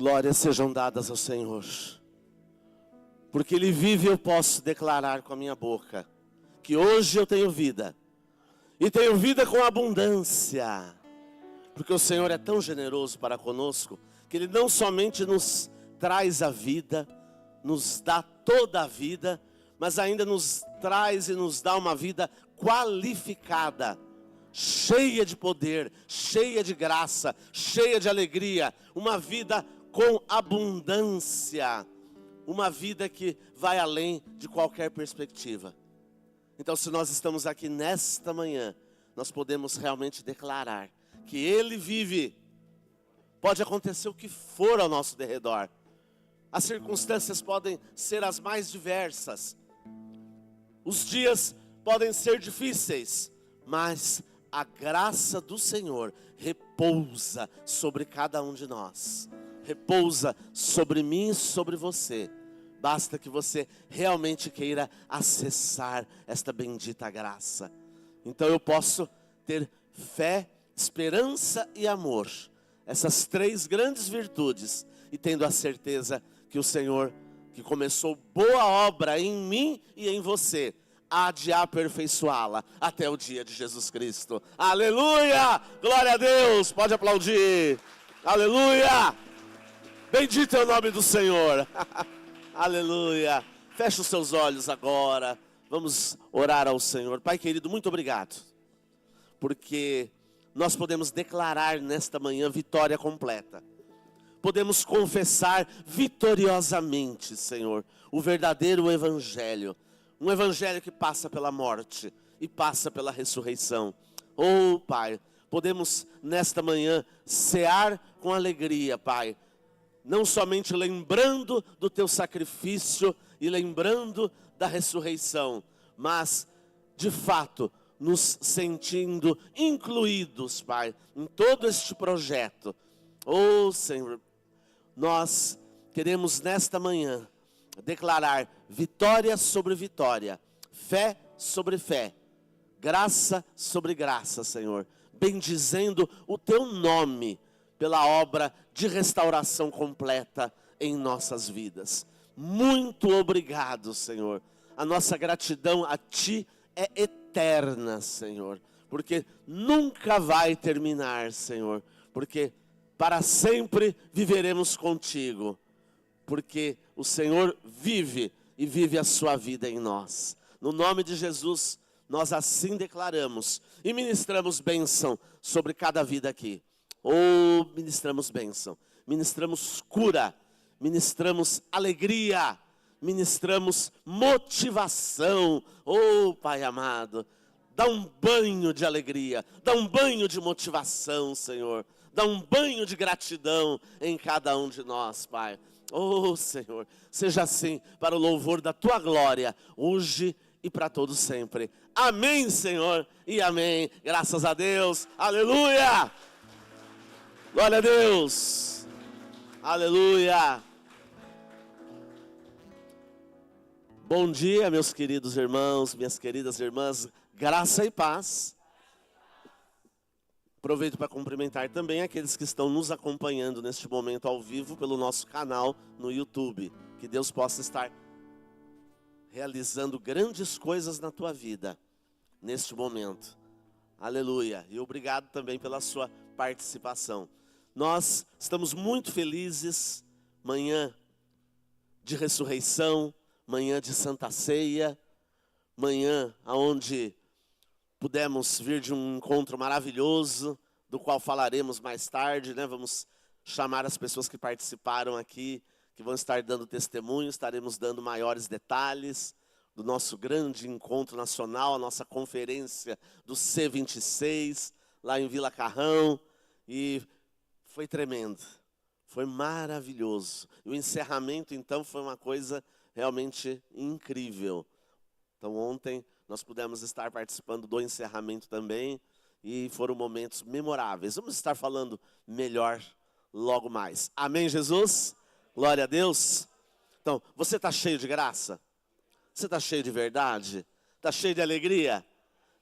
Glórias sejam dadas ao Senhor. Porque Ele vive, eu posso declarar com a minha boca que hoje eu tenho vida. E tenho vida com abundância. Porque o Senhor é tão generoso para conosco, que Ele não somente nos traz a vida, nos dá toda a vida, mas ainda nos traz e nos dá uma vida qualificada, cheia de poder, cheia de graça, cheia de alegria, uma vida com abundância, uma vida que vai além de qualquer perspectiva. Então, se nós estamos aqui nesta manhã, nós podemos realmente declarar que Ele vive. Pode acontecer o que for ao nosso derredor, as circunstâncias podem ser as mais diversas, os dias podem ser difíceis, mas a graça do Senhor repousa sobre cada um de nós, repousa sobre mim e sobre você. Basta que você realmente queira acessar esta bendita graça. Então eu posso ter fé, esperança e amor, essas três grandes virtudes, e tendo a certeza que o Senhor, que começou boa obra em mim e em você, há de aperfeiçoá-la até o dia de Jesus Cristo. Aleluia! Glória a Deus! Pode aplaudir. Aleluia! Bendito é o nome do Senhor. Aleluia! Feche os seus olhos agora. Vamos orar ao Senhor. Pai querido, muito obrigado, porque nós podemos declarar nesta manhã vitória completa. Podemos confessar vitoriosamente, Senhor, o verdadeiro evangelho. Um evangelho que passa pela morte e passa pela ressurreição. Oh, Pai, podemos nesta manhã cear com alegria, Pai. Não somente lembrando do Teu sacrifício e lembrando da ressurreição, mas, de fato, nos sentindo incluídos, Pai, em todo este projeto. Oh, Senhor, nós queremos nesta manhã declarar vitória sobre vitória, fé sobre fé, graça sobre graça, Senhor, bendizendo o Teu nome pela obra de restauração completa em nossas vidas. Muito obrigado, Senhor. A nossa gratidão a Ti é eterna, Senhor, porque nunca vai terminar, Senhor, porque para sempre viveremos contigo, porque o Senhor vive e vive a sua vida em nós. No nome de Jesus, nós assim declaramos e ministramos bênção sobre cada vida aqui. Oh, ministramos bênção, ministramos cura, ministramos alegria, ministramos motivação. Oh, Pai amado, dá um banho de alegria, dá um banho de motivação, Senhor. Dá um banho de gratidão em cada um de nós, Pai. Oh, Senhor, seja assim para o louvor da Tua glória, hoje e para todos sempre. Amém, Senhor, e amém. Graças a Deus. Aleluia. Glória a Deus. Aleluia. Bom dia, meus queridos irmãos, minhas queridas irmãs. Graça e paz. Aproveito para cumprimentar também aqueles que estão nos acompanhando neste momento ao vivo pelo nosso canal no YouTube. Que Deus possa estar realizando grandes coisas na tua vida neste momento. Aleluia. E obrigado também pela sua participação. Nós estamos muito felizes, manhã de ressurreição, manhã de Santa Ceia, manhã onde pudemos vir de um encontro maravilhoso, do qual falaremos mais tarde, né? Vamos chamar as pessoas que participaram aqui, que vão estar dando testemunho, estaremos dando maiores detalhes do nosso grande encontro nacional, a nossa conferência do C26, lá em Vila Carrão, e foi tremendo, foi maravilhoso. E o encerramento, então, foi uma coisa realmente incrível. Então, ontem nós pudemos estar participando do encerramento também, e foram momentos memoráveis. Vamos estar falando melhor logo mais. Amém, Jesus? Glória a Deus. Então, você está cheio de graça? Você está cheio de verdade? Está cheio de alegria?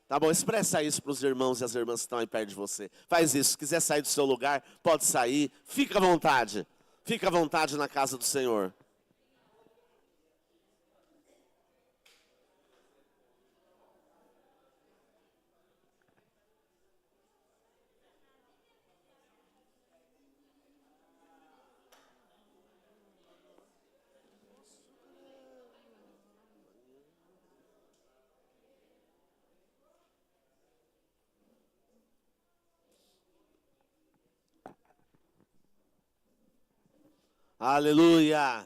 Tá bom, expressa isso para os irmãos e as irmãs que estão aí perto de você. Faz isso, se quiser sair do seu lugar, pode sair. Fica à vontade. Fica à vontade na casa do Senhor. Aleluia!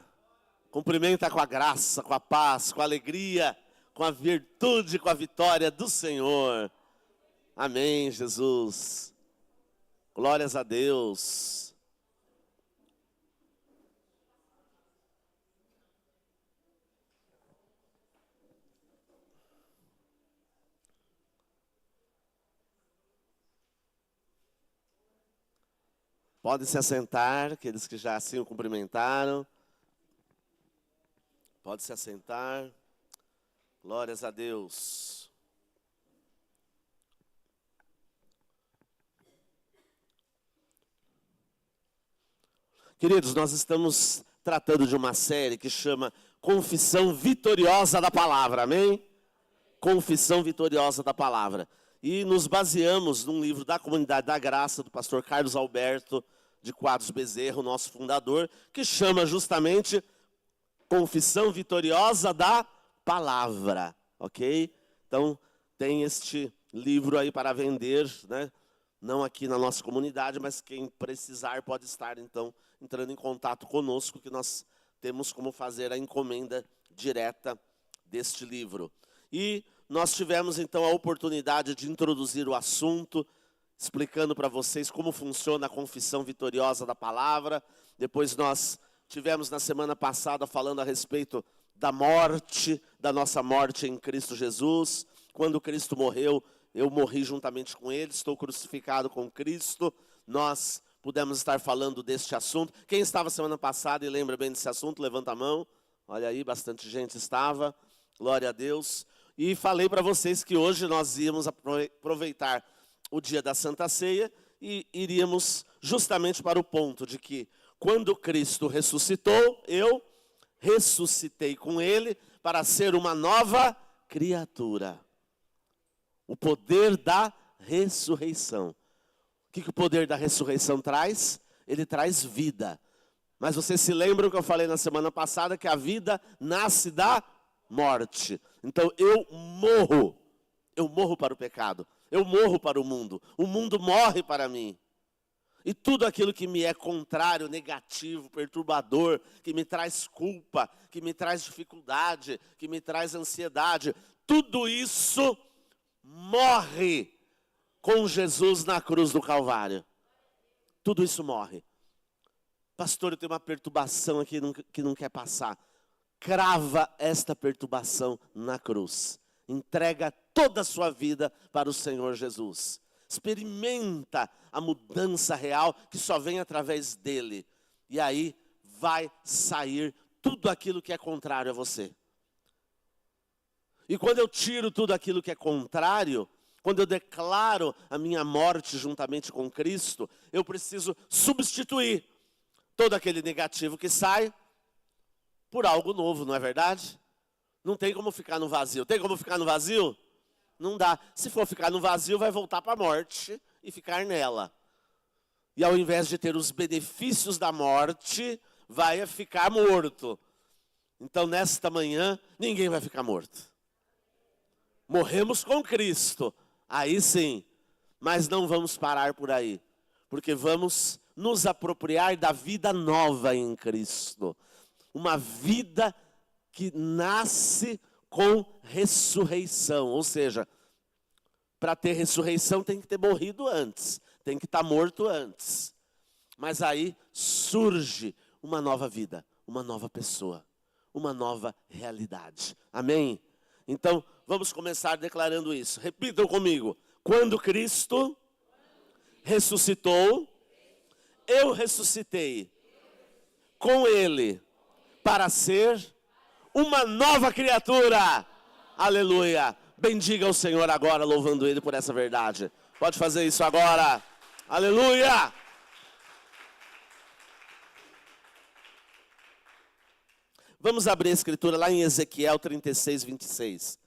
Cumprimenta com a graça, com a paz, com a alegria, com a virtude, com a vitória do Senhor. Amém, Jesus. Glórias a Deus. Podem se assentar, aqueles que já assim o cumprimentaram. Pode se assentar. Glórias a Deus. Queridos, nós estamos tratando de uma série que chama Confissão Vitoriosa da Palavra, amém? Confissão Vitoriosa da Palavra. E nos baseamos num livro da Comunidade da Graça, do pastor Carlos Alberto de Quadros Bezerra, o nosso fundador, que chama justamente Confissão Vitoriosa da Palavra, ok? Então, tem este livro aí para vender, né? Não aqui na nossa comunidade, mas quem precisar pode estar, então, entrando em contato conosco, que nós temos como fazer a encomenda direta deste livro. E nós tivemos, então, a oportunidade de introduzir o assunto, explicando para vocês como funciona a confissão vitoriosa da palavra. Depois nós tivemos, na semana passada, falando a respeito da morte, da nossa morte em Cristo Jesus. Quando Cristo morreu, eu morri juntamente com Ele, estou crucificado com Cristo. Nós pudemos estar falando deste assunto. Quem estava semana passada e lembra bem desse assunto, levanta a mão. Olha aí, bastante gente estava. Glória a Deus. E falei para vocês que hoje nós íamos aproveitar o dia da Santa Ceia e iríamos justamente para o ponto de que quando Cristo ressuscitou, eu ressuscitei com Ele para ser uma nova criatura. O poder da ressurreição. O que o poder da ressurreição traz? Ele traz vida. Mas vocês se lembram que eu falei na semana passada que a vida nasce da morte. Então eu morro para o pecado, eu morro para o mundo morre para mim. E tudo aquilo que me é contrário, negativo, perturbador, que me traz culpa, que me traz dificuldade, que me traz ansiedade, tudo isso morre com Jesus na cruz do Calvário. Tudo isso morre. Pastor, eu tenho uma perturbação aqui que não quer passar. Crava esta perturbação na cruz. Entrega toda a sua vida para o Senhor Jesus. Experimenta a mudança real que só vem através dele. E aí vai sair tudo aquilo que é contrário a você. E quando eu tiro tudo aquilo que é contrário, quando eu declaro a minha morte juntamente com Cristo, eu preciso substituir todo aquele negativo que sai por algo novo, não é verdade? Não tem como ficar no vazio. Tem como ficar no vazio? Não dá. Se for ficar no vazio, vai voltar para a morte e ficar nela. E ao invés de ter os benefícios da morte, vai ficar morto. Então, nesta manhã, ninguém vai ficar morto. Morremos com Cristo. Aí sim. Mas não vamos parar por aí. Porque vamos nos apropriar da vida nova em Cristo. Uma vida que nasce com ressurreição. Ou seja, para ter ressurreição tem que ter morrido antes. Tem que estar morto antes. Mas aí surge uma nova vida, uma nova pessoa, uma nova realidade. Amém? Então, vamos começar declarando isso. Repitam comigo. Quando Cristo ressuscitou, eu ressuscitei com Ele para ser uma nova criatura. Aleluia. Bendiga o Senhor agora, louvando Ele por essa verdade. Pode fazer isso agora. Aleluia. Vamos abrir a escritura lá em Ezequiel 36, 26.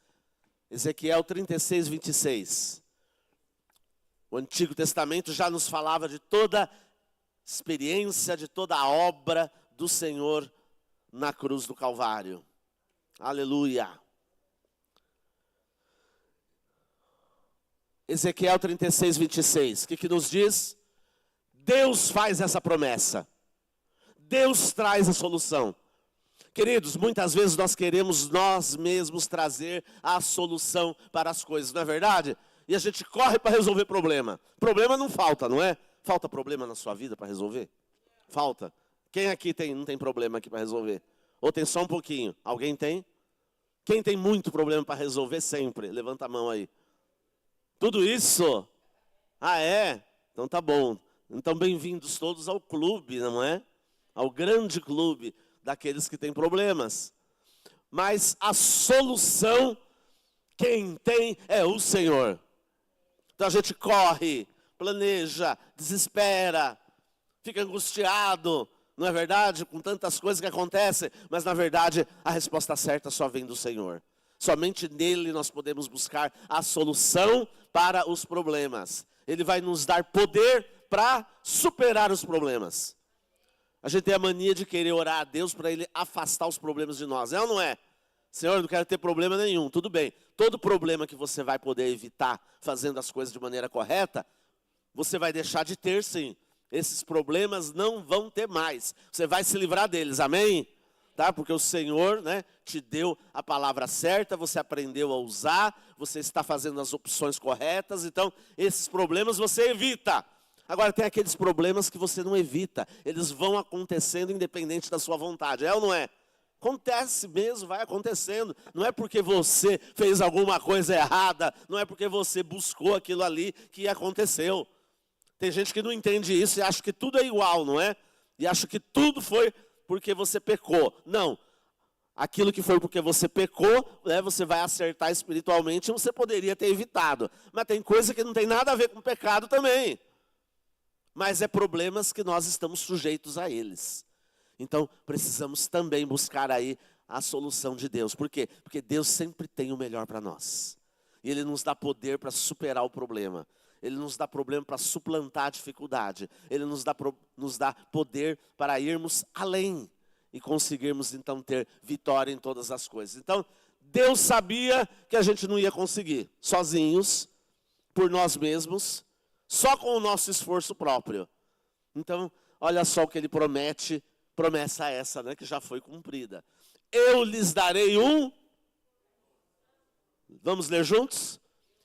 Ezequiel 36, 26. O Antigo Testamento já nos falava de toda a experiência, de toda a obra do Senhor na cruz do Calvário. Aleluia. Ezequiel 36, 26. O que nos diz? Deus faz essa promessa. Deus traz a solução. Queridos, muitas vezes nós queremos nós mesmos trazer a solução para as coisas, não é verdade? E a gente corre para resolver problema. Problema não falta, não é? Falta problema na sua vida para resolver? Falta. Quem aqui não tem problema aqui para resolver? Ou tem só um pouquinho? Alguém tem? Quem tem muito problema para resolver sempre? Levanta a mão aí. Tudo isso? Ah, é? Então tá bom. Então bem-vindos todos ao clube, não é? Ao grande clube daqueles que têm problemas. Mas a solução, quem tem é o Senhor. Então a gente corre, planeja, desespera, fica angustiado, não é verdade? Com tantas coisas que acontecem, mas na verdade a resposta certa só vem do Senhor. Somente nele nós podemos buscar a solução para os problemas. Ele vai nos dar poder para superar os problemas. A gente tem a mania de querer orar a Deus para Ele afastar os problemas de nós. É ou não é? Senhor, eu não quero ter problema nenhum. Tudo bem. Todo problema que você vai poder evitar fazendo as coisas de maneira correta, você vai deixar de ter sim. Esses problemas não vão ter mais. Você vai se livrar deles. Amém? Tá? Porque o Senhor, né, te deu a palavra certa, você aprendeu a usar, você está fazendo as opções corretas. Então, esses problemas você evita. Agora, tem aqueles problemas que você não evita. Eles vão acontecendo independente da sua vontade. É ou não é? Acontece mesmo, vai acontecendo. Não é porque você fez alguma coisa errada. Não é porque você buscou aquilo ali que aconteceu. Tem gente que não entende isso e acha que tudo é igual, não é? E acha que tudo foi porque você pecou. Não. Aquilo que foi porque você pecou, né, você vai acertar espiritualmente e você poderia ter evitado. Mas tem coisa que não tem nada a ver com pecado também. Mas é problemas que nós estamos sujeitos a eles. Então, precisamos também buscar aí a solução de Deus. Por quê? Porque Deus sempre tem o melhor para nós. E Ele nos dá poder para superar o problema. Ele nos dá problema para suplantar a dificuldade. Ele nos dá poder para irmos além e conseguirmos então ter vitória em todas as coisas. Então, Deus sabia que a gente não ia conseguir sozinhos, por nós mesmos, só com o nosso esforço próprio. Então, olha só o que Ele promete, promessa essa, né, que já foi cumprida. Eu lhes darei um... Vamos ler juntos?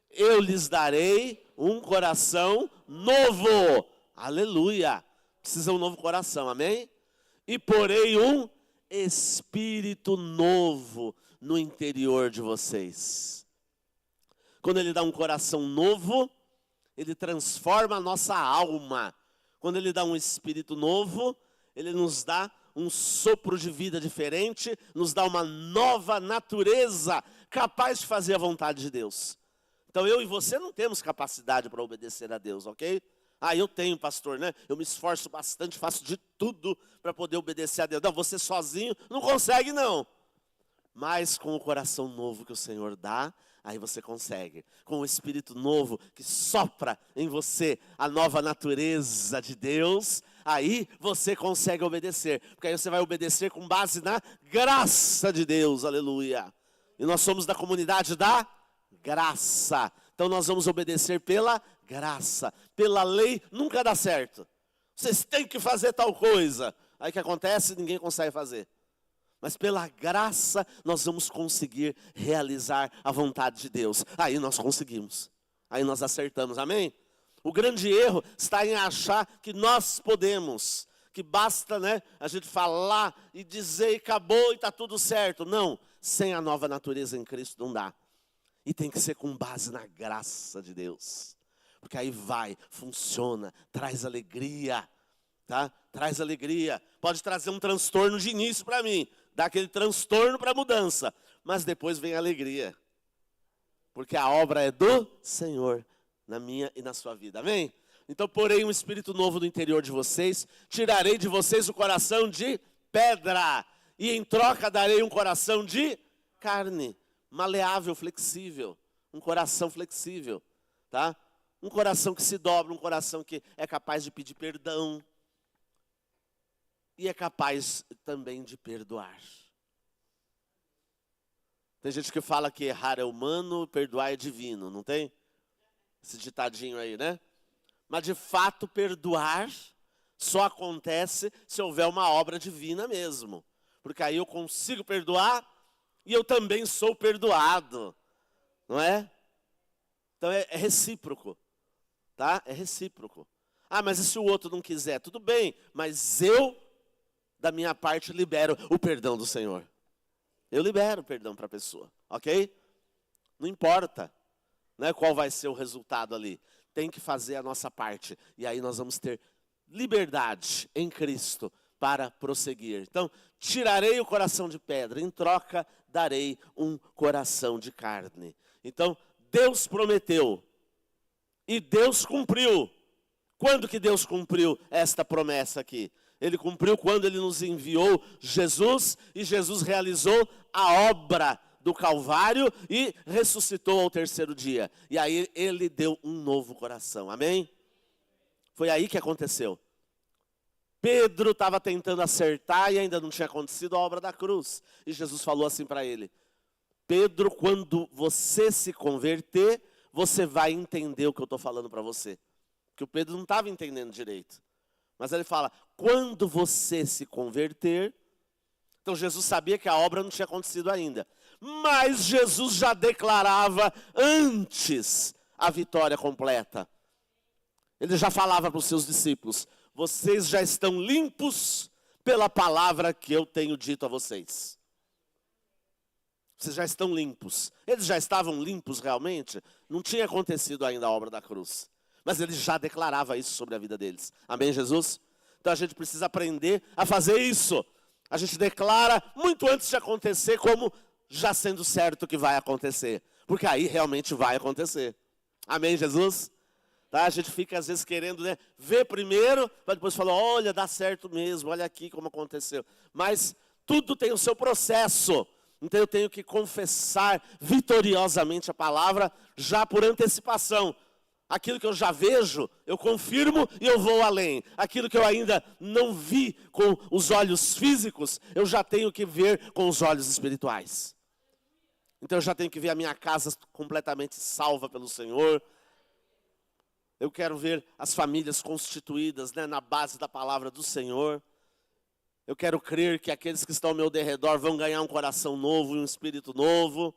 Eu lhes darei um coração novo. Aleluia. Precisa um novo coração, amém? E porei um espírito novo no interior de vocês. Quando Ele dá um coração novo, Ele transforma a nossa alma. Quando Ele dá um espírito novo, Ele nos dá um sopro de vida diferente, nos dá uma nova natureza capaz de fazer a vontade de Deus. Então eu e você não temos capacidade para obedecer a Deus, ok? Ah, eu tenho, pastor, né? Eu me esforço bastante, faço de tudo para poder obedecer a Deus. Não, você sozinho não consegue, não. Mas com o coração novo que o Senhor dá, aí você consegue. Com o Espírito novo que sopra em você a nova natureza de Deus, aí você consegue obedecer. Porque aí você vai obedecer com base na graça de Deus, aleluia. E nós somos da comunidade da graça. Então nós vamos obedecer pela graça. Pela lei nunca dá certo. Vocês têm que fazer tal coisa. Aí o que acontece? Ninguém consegue fazer. Mas pela graça nós vamos conseguir realizar a vontade de Deus. Aí nós conseguimos. Aí nós acertamos, amém? O grande erro está em achar que nós podemos. Que basta, né, a gente falar e dizer e acabou e está tudo certo. Não, sem a nova natureza em Cristo não dá. E tem que ser com base na graça de Deus. Porque aí vai, funciona, traz alegria. Tá? Traz alegria. Pode trazer um transtorno de início para mim. Dá aquele transtorno para a mudança. Mas depois vem a alegria. Porque a obra é do Senhor, na minha e na sua vida. Amém? Então porei um espírito novo no interior de vocês. Tirarei de vocês o coração de pedra. E em troca darei um coração de carne, maleável, flexível. Um coração flexível, tá? Um coração que se dobra, um coração que é capaz de pedir perdão. E é capaz também de perdoar. Tem gente que fala que errar é humano, perdoar é divino, não tem? Esse ditadinho aí, né? Mas de fato perdoar só acontece se houver uma obra divina mesmo. Porque aí eu consigo perdoar e eu também sou perdoado. Não é? Então é recíproco. Tá? É recíproco. Ah, mas e se o outro não quiser? Tudo bem, mas eu, da minha parte, libero o perdão do Senhor. Eu libero o perdão para a pessoa, ok? Não importa, né, qual vai ser o resultado ali. Tem que fazer a nossa parte. E aí nós vamos ter liberdade em Cristo para prosseguir. Então, tirarei o coração de pedra, em troca darei um coração de carne. Então, Deus prometeu e Deus cumpriu. Quando que Deus cumpriu esta promessa aqui? Ele cumpriu quando Ele nos enviou Jesus, e Jesus realizou a obra do Calvário e ressuscitou ao terceiro dia. E aí Ele deu um novo coração, amém? Foi aí que aconteceu. Pedro estava tentando acertar e ainda não tinha acontecido a obra da cruz. E Jesus falou assim para ele: Pedro, quando você se converter, você vai entender o que eu estou falando para você. Porque o Pedro não estava entendendo direito. Mas ele fala, quando você se converter. Então Jesus sabia que a obra não tinha acontecido ainda. Mas Jesus já declarava antes a vitória completa. Ele já falava para os seus discípulos, vocês já estão limpos pela palavra que eu tenho dito a vocês. Vocês já estão limpos. Eles já estavam limpos realmente? Não tinha acontecido ainda a obra da cruz. Mas ele já declarava isso sobre a vida deles. Amém, Jesus? Então a gente precisa aprender a fazer isso. A gente declara muito antes de acontecer, como já sendo certo que vai acontecer. Porque aí realmente vai acontecer. Amém, Jesus? Tá? A gente fica às vezes querendo, né, ver primeiro, para depois falar, olha, dá certo mesmo, olha aqui como aconteceu. Mas tudo tem o seu processo. Então eu tenho que confessar vitoriosamente a palavra já por antecipação. Aquilo que eu já vejo, eu confirmo e eu vou além. Aquilo que eu ainda não vi com os olhos físicos, eu já tenho que ver com os olhos espirituais. Então eu já tenho que ver a minha casa completamente salva pelo Senhor. Eu quero ver as famílias constituídas, né, na base da palavra do Senhor. Eu quero crer que aqueles que estão ao meu derredor vão ganhar um coração novo e um espírito novo.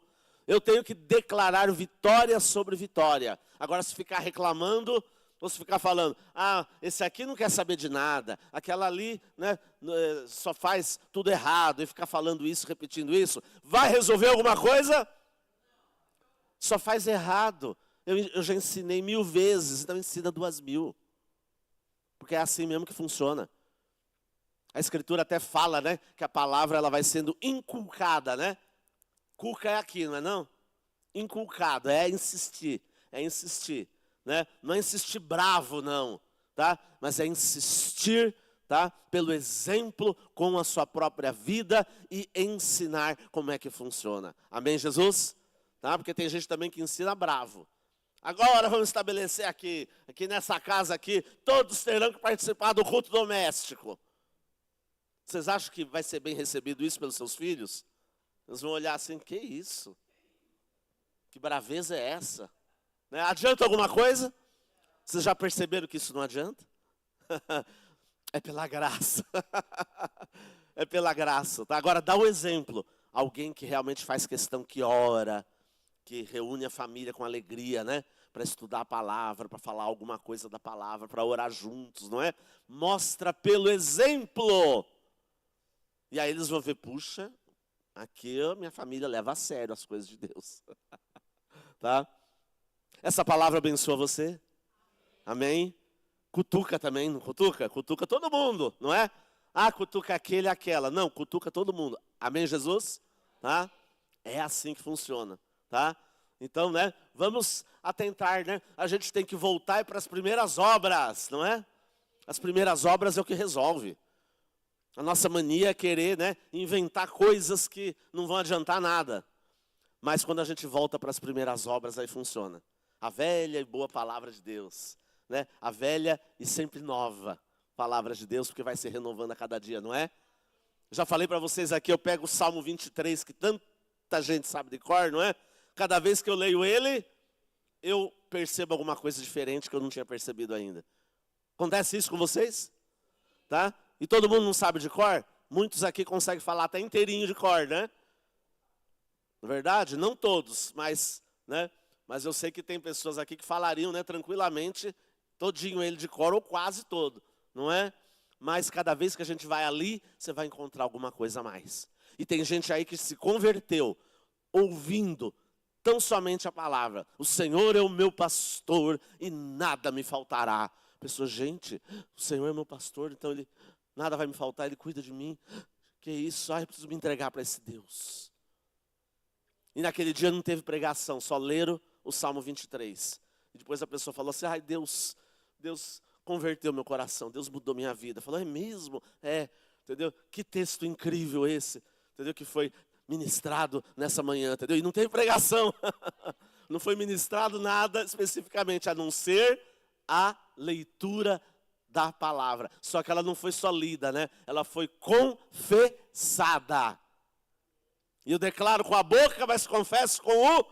Eu tenho que declarar vitória sobre vitória. Agora, se ficar reclamando, ou se ficar falando, esse aqui não quer saber de nada, aquela ali, né, só faz tudo errado, e ficar falando isso, repetindo isso, vai resolver alguma coisa? Só faz errado. Eu já ensinei 1000 vezes, então ensina 2000. Porque é assim mesmo que funciona. A Escritura até fala, né, que a palavra ela vai sendo inculcada, né? Cuca é aqui, não é não? Inculcado, é insistir, né? Não é insistir bravo, não, tá? Mas é insistir, tá? Pelo exemplo com a sua própria vida e ensinar como é que funciona. Amém, Jesus? Tá? Porque tem gente também que ensina bravo. Agora vamos estabelecer aqui nessa casa aqui, todos terão que participar do culto doméstico. Vocês acham que vai ser bem recebido isso pelos seus filhos? Eles vão olhar assim, que isso? Que braveza é essa? Né? Adianta alguma coisa? Vocês já perceberam que isso não adianta? É pela graça. É pela graça. Tá? Agora dá um exemplo. Alguém que realmente faz questão, que ora, que reúne a família com alegria, né? Para estudar a palavra, para falar alguma coisa da palavra, para orar juntos, não é? Mostra pelo exemplo. E aí eles vão ver, puxa, aqui a minha família leva a sério as coisas de Deus. Tá? Essa palavra abençoa você? Amém? Cutuca também, não cutuca? Cutuca todo mundo, não é? Cutuca aquele e aquela. Não, cutuca todo mundo. Amém, Jesus? Tá? É assim que funciona, tá? Então, né, vamos atentar, né? A gente tem que voltar para as primeiras obras, não é? As primeiras obras é o que resolve. A nossa mania é querer, né, inventar coisas que não vão adiantar nada. Mas quando a gente volta para as primeiras obras, aí funciona. A velha e boa palavra de Deus, né? A velha e sempre nova palavra de Deus, porque vai se renovando a cada dia, não é? Já falei para vocês aqui, eu pego o Salmo 23, que tanta gente sabe de cor, não é? Cada vez que eu leio ele, eu percebo alguma coisa diferente que eu não tinha percebido ainda. Acontece isso com vocês? Tá? E todo mundo não sabe de cor? Muitos aqui conseguem falar até inteirinho de cor, né? Na verdade, não todos, mas, né? Mas eu sei que tem pessoas aqui que falariam, né, tranquilamente, todinho ele de cor ou quase todo, não é? Mas cada vez que a gente vai ali, você vai encontrar alguma coisa a mais. E tem gente aí que se converteu ouvindo tão somente a palavra: o Senhor é o meu pastor e nada me faltará. Pessoa, gente, o Senhor é meu pastor, então ele nada vai me faltar, ele cuida de mim. Que isso? Ai, eu preciso me entregar para esse Deus. E naquele dia não teve pregação, só leram o Salmo 23. E depois a pessoa falou assim: ai, Deus converteu meu coração, Deus mudou minha vida. Falou: é mesmo? É, entendeu? Que texto incrível esse, entendeu? Que foi ministrado nessa manhã, entendeu? E não teve pregação. Não foi ministrado nada especificamente, a não ser a leitura da palavra. Só que ela não foi só lida, né? Ela foi confessada. E eu declaro com a boca, mas confesso com o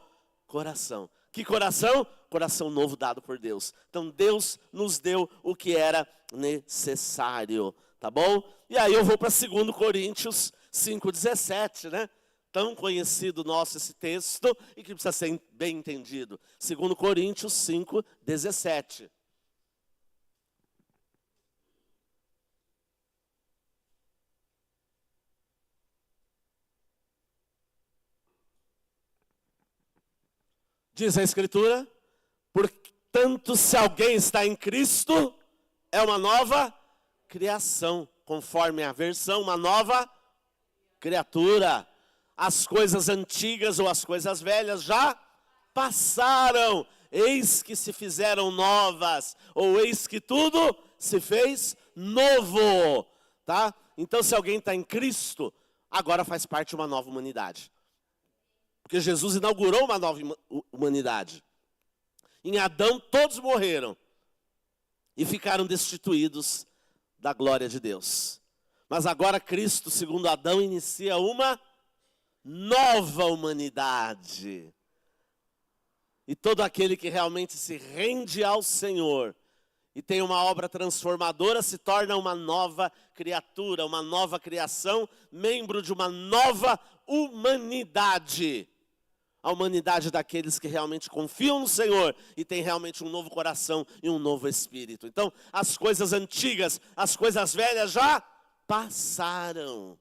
coração. Que coração? Coração novo dado por Deus. Então Deus nos deu o que era necessário, tá bom? E aí eu vou para 2 Coríntios 5,17, né? Tão conhecido nosso esse texto e que precisa ser bem entendido. 2 Coríntios 5,17. Diz a Escritura: portanto, se alguém está em Cristo, é uma nova criação. Conforme a versão, uma nova criatura. As coisas antigas ou as coisas velhas já passaram. Eis que se fizeram novas. Ou eis que tudo se fez novo. Tá? Então, se alguém está em Cristo, agora faz parte de uma nova humanidade. Porque Jesus inaugurou uma nova humanidade. Em Adão todos morreram e ficaram destituídos da glória de Deus. Mas agora Cristo, segundo Adão, inicia uma nova humanidade. E todo aquele que realmente se rende ao Senhor e tem uma obra transformadora se torna uma nova criatura, uma nova criação, membro de uma nova humanidade. A humanidade daqueles que realmente confiam no Senhor e têm realmente um novo coração e um novo espírito. Então, as coisas antigas, as coisas velhas já passaram.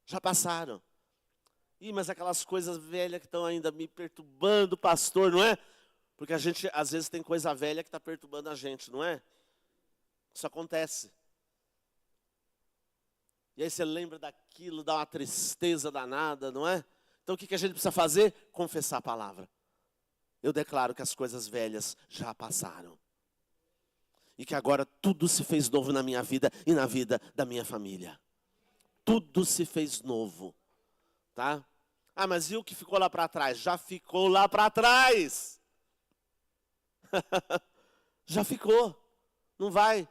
Já passaram. Ih, mas aquelas coisas velhas que estão ainda me perturbando, pastor, não é? Porque a gente, às vezes, tem coisa velha que está perturbando a gente, não é? Isso acontece. E aí você lembra daquilo, dá uma tristeza danada, não é? Então o que a gente precisa fazer? Confessar a palavra. Eu declaro que as coisas velhas já passaram. E que agora tudo se fez novo na minha vida e na vida da minha família. Tudo se fez novo. Tá? Ah, mas e o que ficou lá para trás? Já ficou lá para trás. Já ficou. Não vai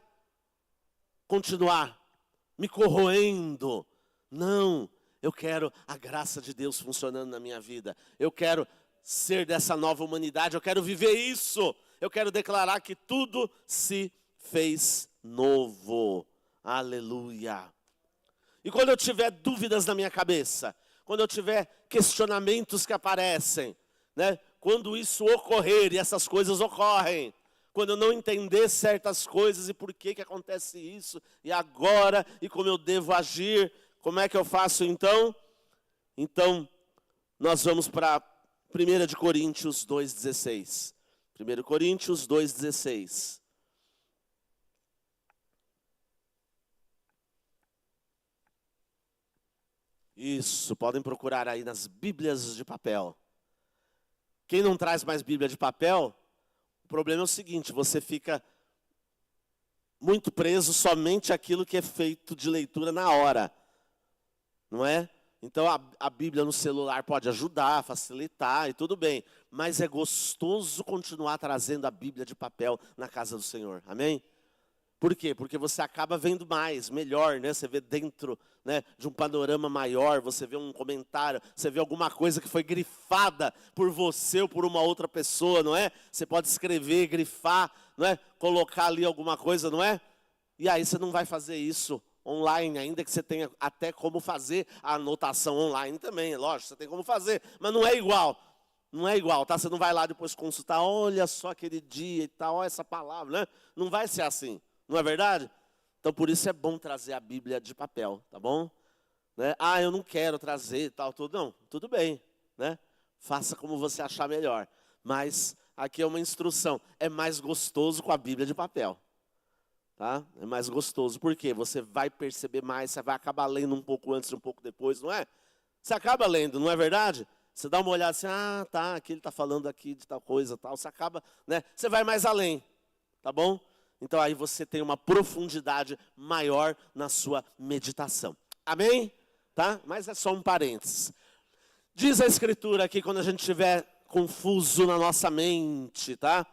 continuar me corroendo. Não. Eu quero a graça de Deus funcionando na minha vida. Eu quero ser dessa nova humanidade. Eu quero viver isso. Eu quero declarar que tudo se fez novo. Aleluia. E quando eu tiver dúvidas na minha cabeça, quando eu tiver questionamentos que aparecem, né? Quando isso ocorrer, e essas coisas ocorrem, quando eu não entender certas coisas e por que acontece isso, e agora, e como eu devo agir, como é que eu faço então? Então, nós vamos para 1 Coríntios 2,16. 1 Coríntios 2,16. Isso, podem procurar aí nas Bíblias de papel. Quem não traz mais Bíblia de papel, o problema é o seguinte: você fica muito preso somente àquilo que é feito de leitura na hora, não é? Então a Bíblia no celular pode ajudar, facilitar e tudo bem, mas é gostoso continuar trazendo a Bíblia de papel na casa do Senhor, amém? Por quê? Porque você acaba vendo mais, melhor, né? Você vê dentro, né, de um panorama maior, você vê um comentário, você vê alguma coisa que foi grifada por você ou por uma outra pessoa, não é? Você pode escrever, grifar, não é? Colocar ali alguma coisa, não é? E aí você não vai fazer isso online, ainda que você tenha até como fazer a anotação online também, lógico, você tem como fazer, mas não é igual. Não é igual, tá? Você não vai lá depois consultar, olha só aquele dia e tal, olha essa palavra, né? Não vai ser assim. Não é verdade? Então, por isso é bom trazer a Bíblia de papel, tá bom? Né? Ah, eu não quero trazer e tal, tudo. Não, tudo bem, né? Faça como você achar melhor. Mas aqui é uma instrução. É mais gostoso com a Bíblia de papel. Tá? É mais gostoso. Por quê? Você vai perceber mais, você vai acabar lendo um pouco antes e um pouco depois, não é? Você acaba lendo, não é verdade? Você dá uma olhada assim, ah, tá, aqui ele está falando aqui de tal coisa, tal. Você acaba, né? Você vai mais além, tá bom? Então aí você tem uma profundidade maior na sua meditação. Amém? Tá? Mas é só um parênteses. Diz a Escritura aqui, quando a gente estiver confuso na nossa mente, tá?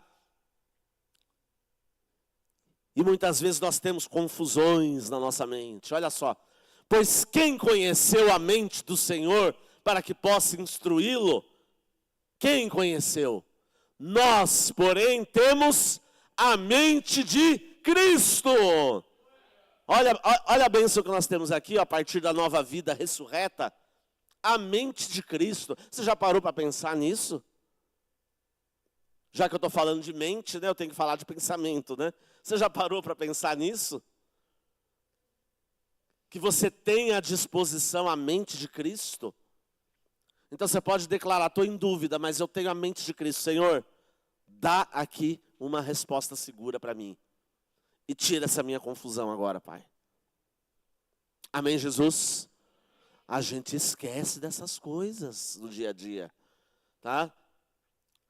E muitas vezes nós temos confusões na nossa mente. Olha só. Pois quem conheceu a mente do Senhor para que possa instruí-lo? Quem conheceu? Nós, porém, temos a mente de Cristo. Olha a bênção que nós temos aqui, ó, a partir da nova vida ressurreta. A mente de Cristo. Você já parou para pensar nisso? Já que eu estou falando de mente, né, eu tenho que falar de pensamento, né? Você já parou para pensar nisso? Que você tem à disposição a mente de Cristo? Então você pode declarar, estou em dúvida, mas eu tenho a mente de Cristo. Senhor, dá aqui uma resposta segura para mim. E tira essa minha confusão agora, Pai. Amém, Jesus? A gente esquece dessas coisas no dia a dia, tá?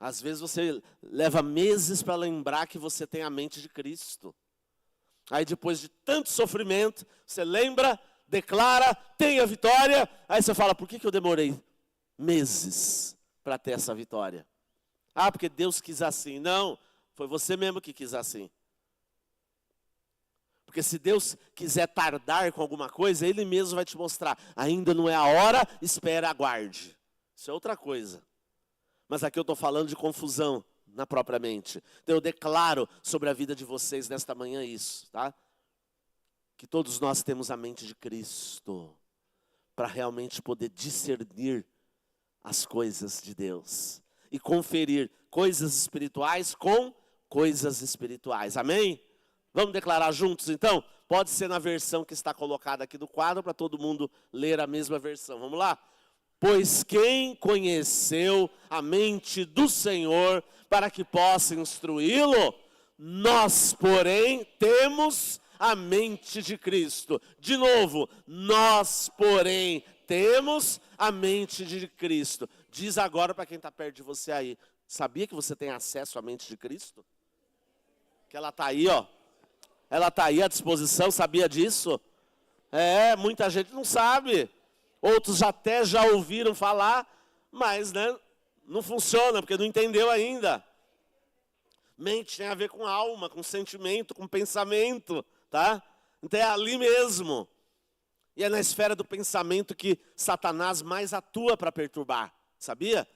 Às vezes você leva meses para lembrar que você tem a mente de Cristo. Aí depois de tanto sofrimento, você lembra, declara, tem a vitória. Aí você fala, por que eu demorei meses para ter essa vitória? Ah, porque Deus quis assim. Não, foi você mesmo que quis assim. Porque se Deus quiser tardar com alguma coisa, Ele mesmo vai te mostrar. Ainda não é a hora, espera, aguarde. Isso é outra coisa. Mas aqui eu estou falando de confusão na própria mente. Então eu declaro sobre a vida de vocês nesta manhã isso, tá? Que todos nós temos a mente de Cristo para realmente poder discernir as coisas de Deus e conferir coisas espirituais com coisas espirituais. Amém? Vamos declarar juntos então? Pode ser na versão que está colocada aqui do quadro para todo mundo ler a mesma versão. Vamos lá? Pois quem conheceu a mente do Senhor para que possa instruí-lo? Nós, porém, temos a mente de Cristo. De novo, nós, porém, temos a mente de Cristo. Diz agora para quem está perto de você aí. Sabia que você tem acesso à mente de Cristo? Que ela está aí, ó. Ela está aí à disposição, sabia disso? Muita gente não sabe. Outros até já ouviram falar, mas né, não funciona, porque não entendeu ainda. Mente tem a ver com alma, com sentimento, com pensamento, tá? Então é ali mesmo. E é na esfera do pensamento que Satanás mais atua para perturbar, sabia?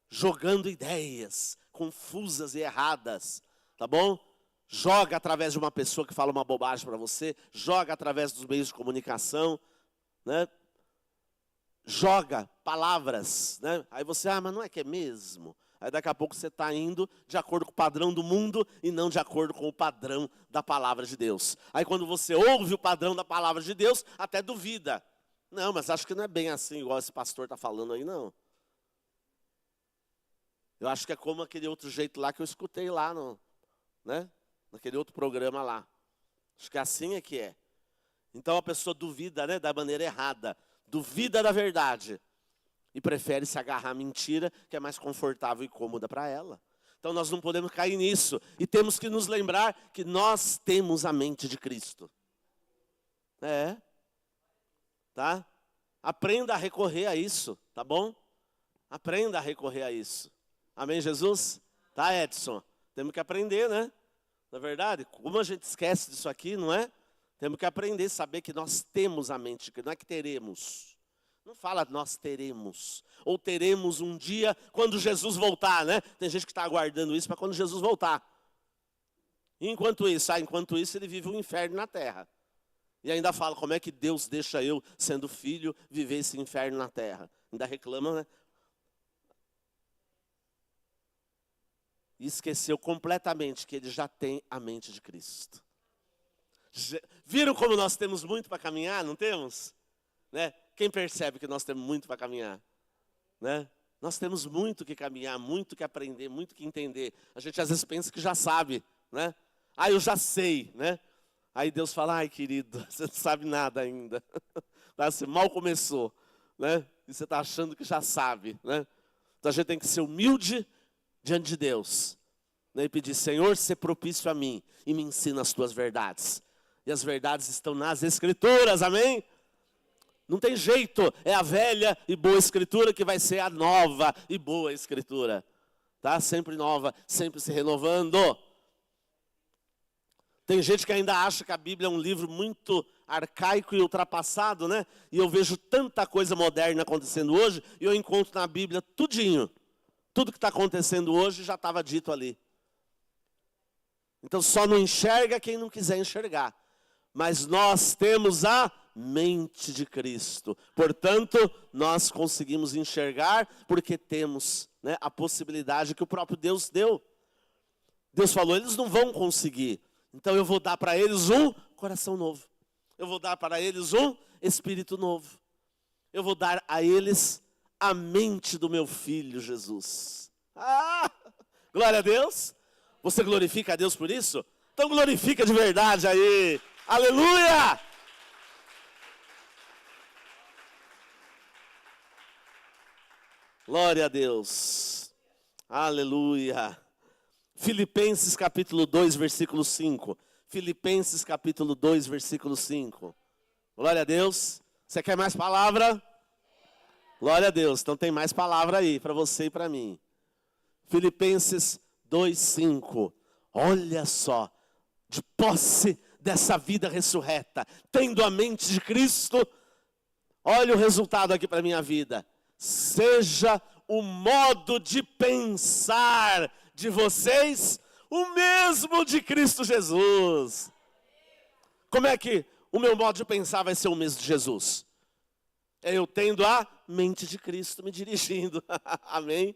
Jogando ideias confusas e erradas, tá bom? Joga através de uma pessoa que fala uma bobagem para você, joga através dos meios de comunicação, né? Joga palavras, né? Aí você, mas não é que é mesmo? Aí daqui a pouco você está indo de acordo com o padrão do mundo e não de acordo com o padrão da palavra de Deus. Aí quando você ouve o padrão da palavra de Deus, até duvida. Não, mas acho que não é bem assim, igual esse pastor está falando aí, não. Eu acho que é como aquele outro jeito lá que eu escutei lá, né? Naquele outro programa lá. Acho que assim é que é. Então a pessoa duvida, né, da maneira errada. Duvida da verdade. E prefere se agarrar à mentira, que é mais confortável e cômoda para ela. Então nós não podemos cair nisso. E temos que nos lembrar que nós temos a mente de Cristo. Tá? Aprenda a recorrer a isso, tá bom? Aprenda a recorrer a isso. Amém, Jesus? Tá, Edson? Temos que aprender, né? Na verdade, como a gente esquece disso aqui, não é? Temos que aprender a saber que nós temos a mente de Cristo, não é que teremos. Não fala nós teremos. Ou teremos um dia quando Jesus voltar, né? Tem gente que está aguardando isso para quando Jesus voltar. E enquanto isso ele vive um inferno na terra. E ainda fala, como é que Deus deixa eu, sendo filho, viver esse inferno na terra? Ainda reclama, né? E esqueceu completamente que ele já tem a mente de Cristo. Viram como nós temos muito para caminhar, não temos? Né? Quem percebe que nós temos muito para caminhar? Né? Nós temos muito que caminhar, muito que aprender, muito que entender. A gente às vezes pensa que já sabe, né? Eu já sei, né? Aí Deus fala, ai querido, você não sabe nada ainda. Você mal começou, né? E você está achando que já sabe, né? Então a gente tem que ser humilde diante de Deus, né? E pedir, Senhor, ser propício a mim e me ensina as tuas verdades. E as verdades estão nas Escrituras, amém? Não tem jeito, é a velha e boa Escritura que vai ser a nova e boa Escritura. Tá? Sempre nova, sempre se renovando. Tem gente que ainda acha que a Bíblia é um livro muito arcaico e ultrapassado, né? E eu vejo tanta coisa moderna acontecendo hoje, e eu encontro na Bíblia tudinho. Tudo que está acontecendo hoje já estava dito ali. Então só não enxerga quem não quiser enxergar. Mas nós temos a mente de Cristo. Portanto, nós conseguimos enxergar porque temos, né, a possibilidade que o próprio Deus deu. Deus falou, eles não vão conseguir. Então eu vou dar para eles um coração novo. Eu vou dar para eles um espírito novo. Eu vou dar a eles a mente do meu filho Jesus. Glória a Deus. Você glorifica a Deus por isso? Então glorifica de verdade aí. Aleluia! Glória a Deus. Aleluia. Filipenses capítulo 2, versículo 5. Filipenses capítulo 2, versículo 5. Glória a Deus. Você quer mais palavra? Glória a Deus. Então tem mais palavra aí para você e para mim. Filipenses 2, 5. Olha só, de posse dessa vida ressurreta, tendo a mente de Cristo, olha o resultado aqui para a minha vida. Seja o modo de pensar de vocês o mesmo de Cristo Jesus. Como é que o meu modo de pensar vai ser o mesmo de Jesus? É eu tendo a mente de Cristo me dirigindo. Amém?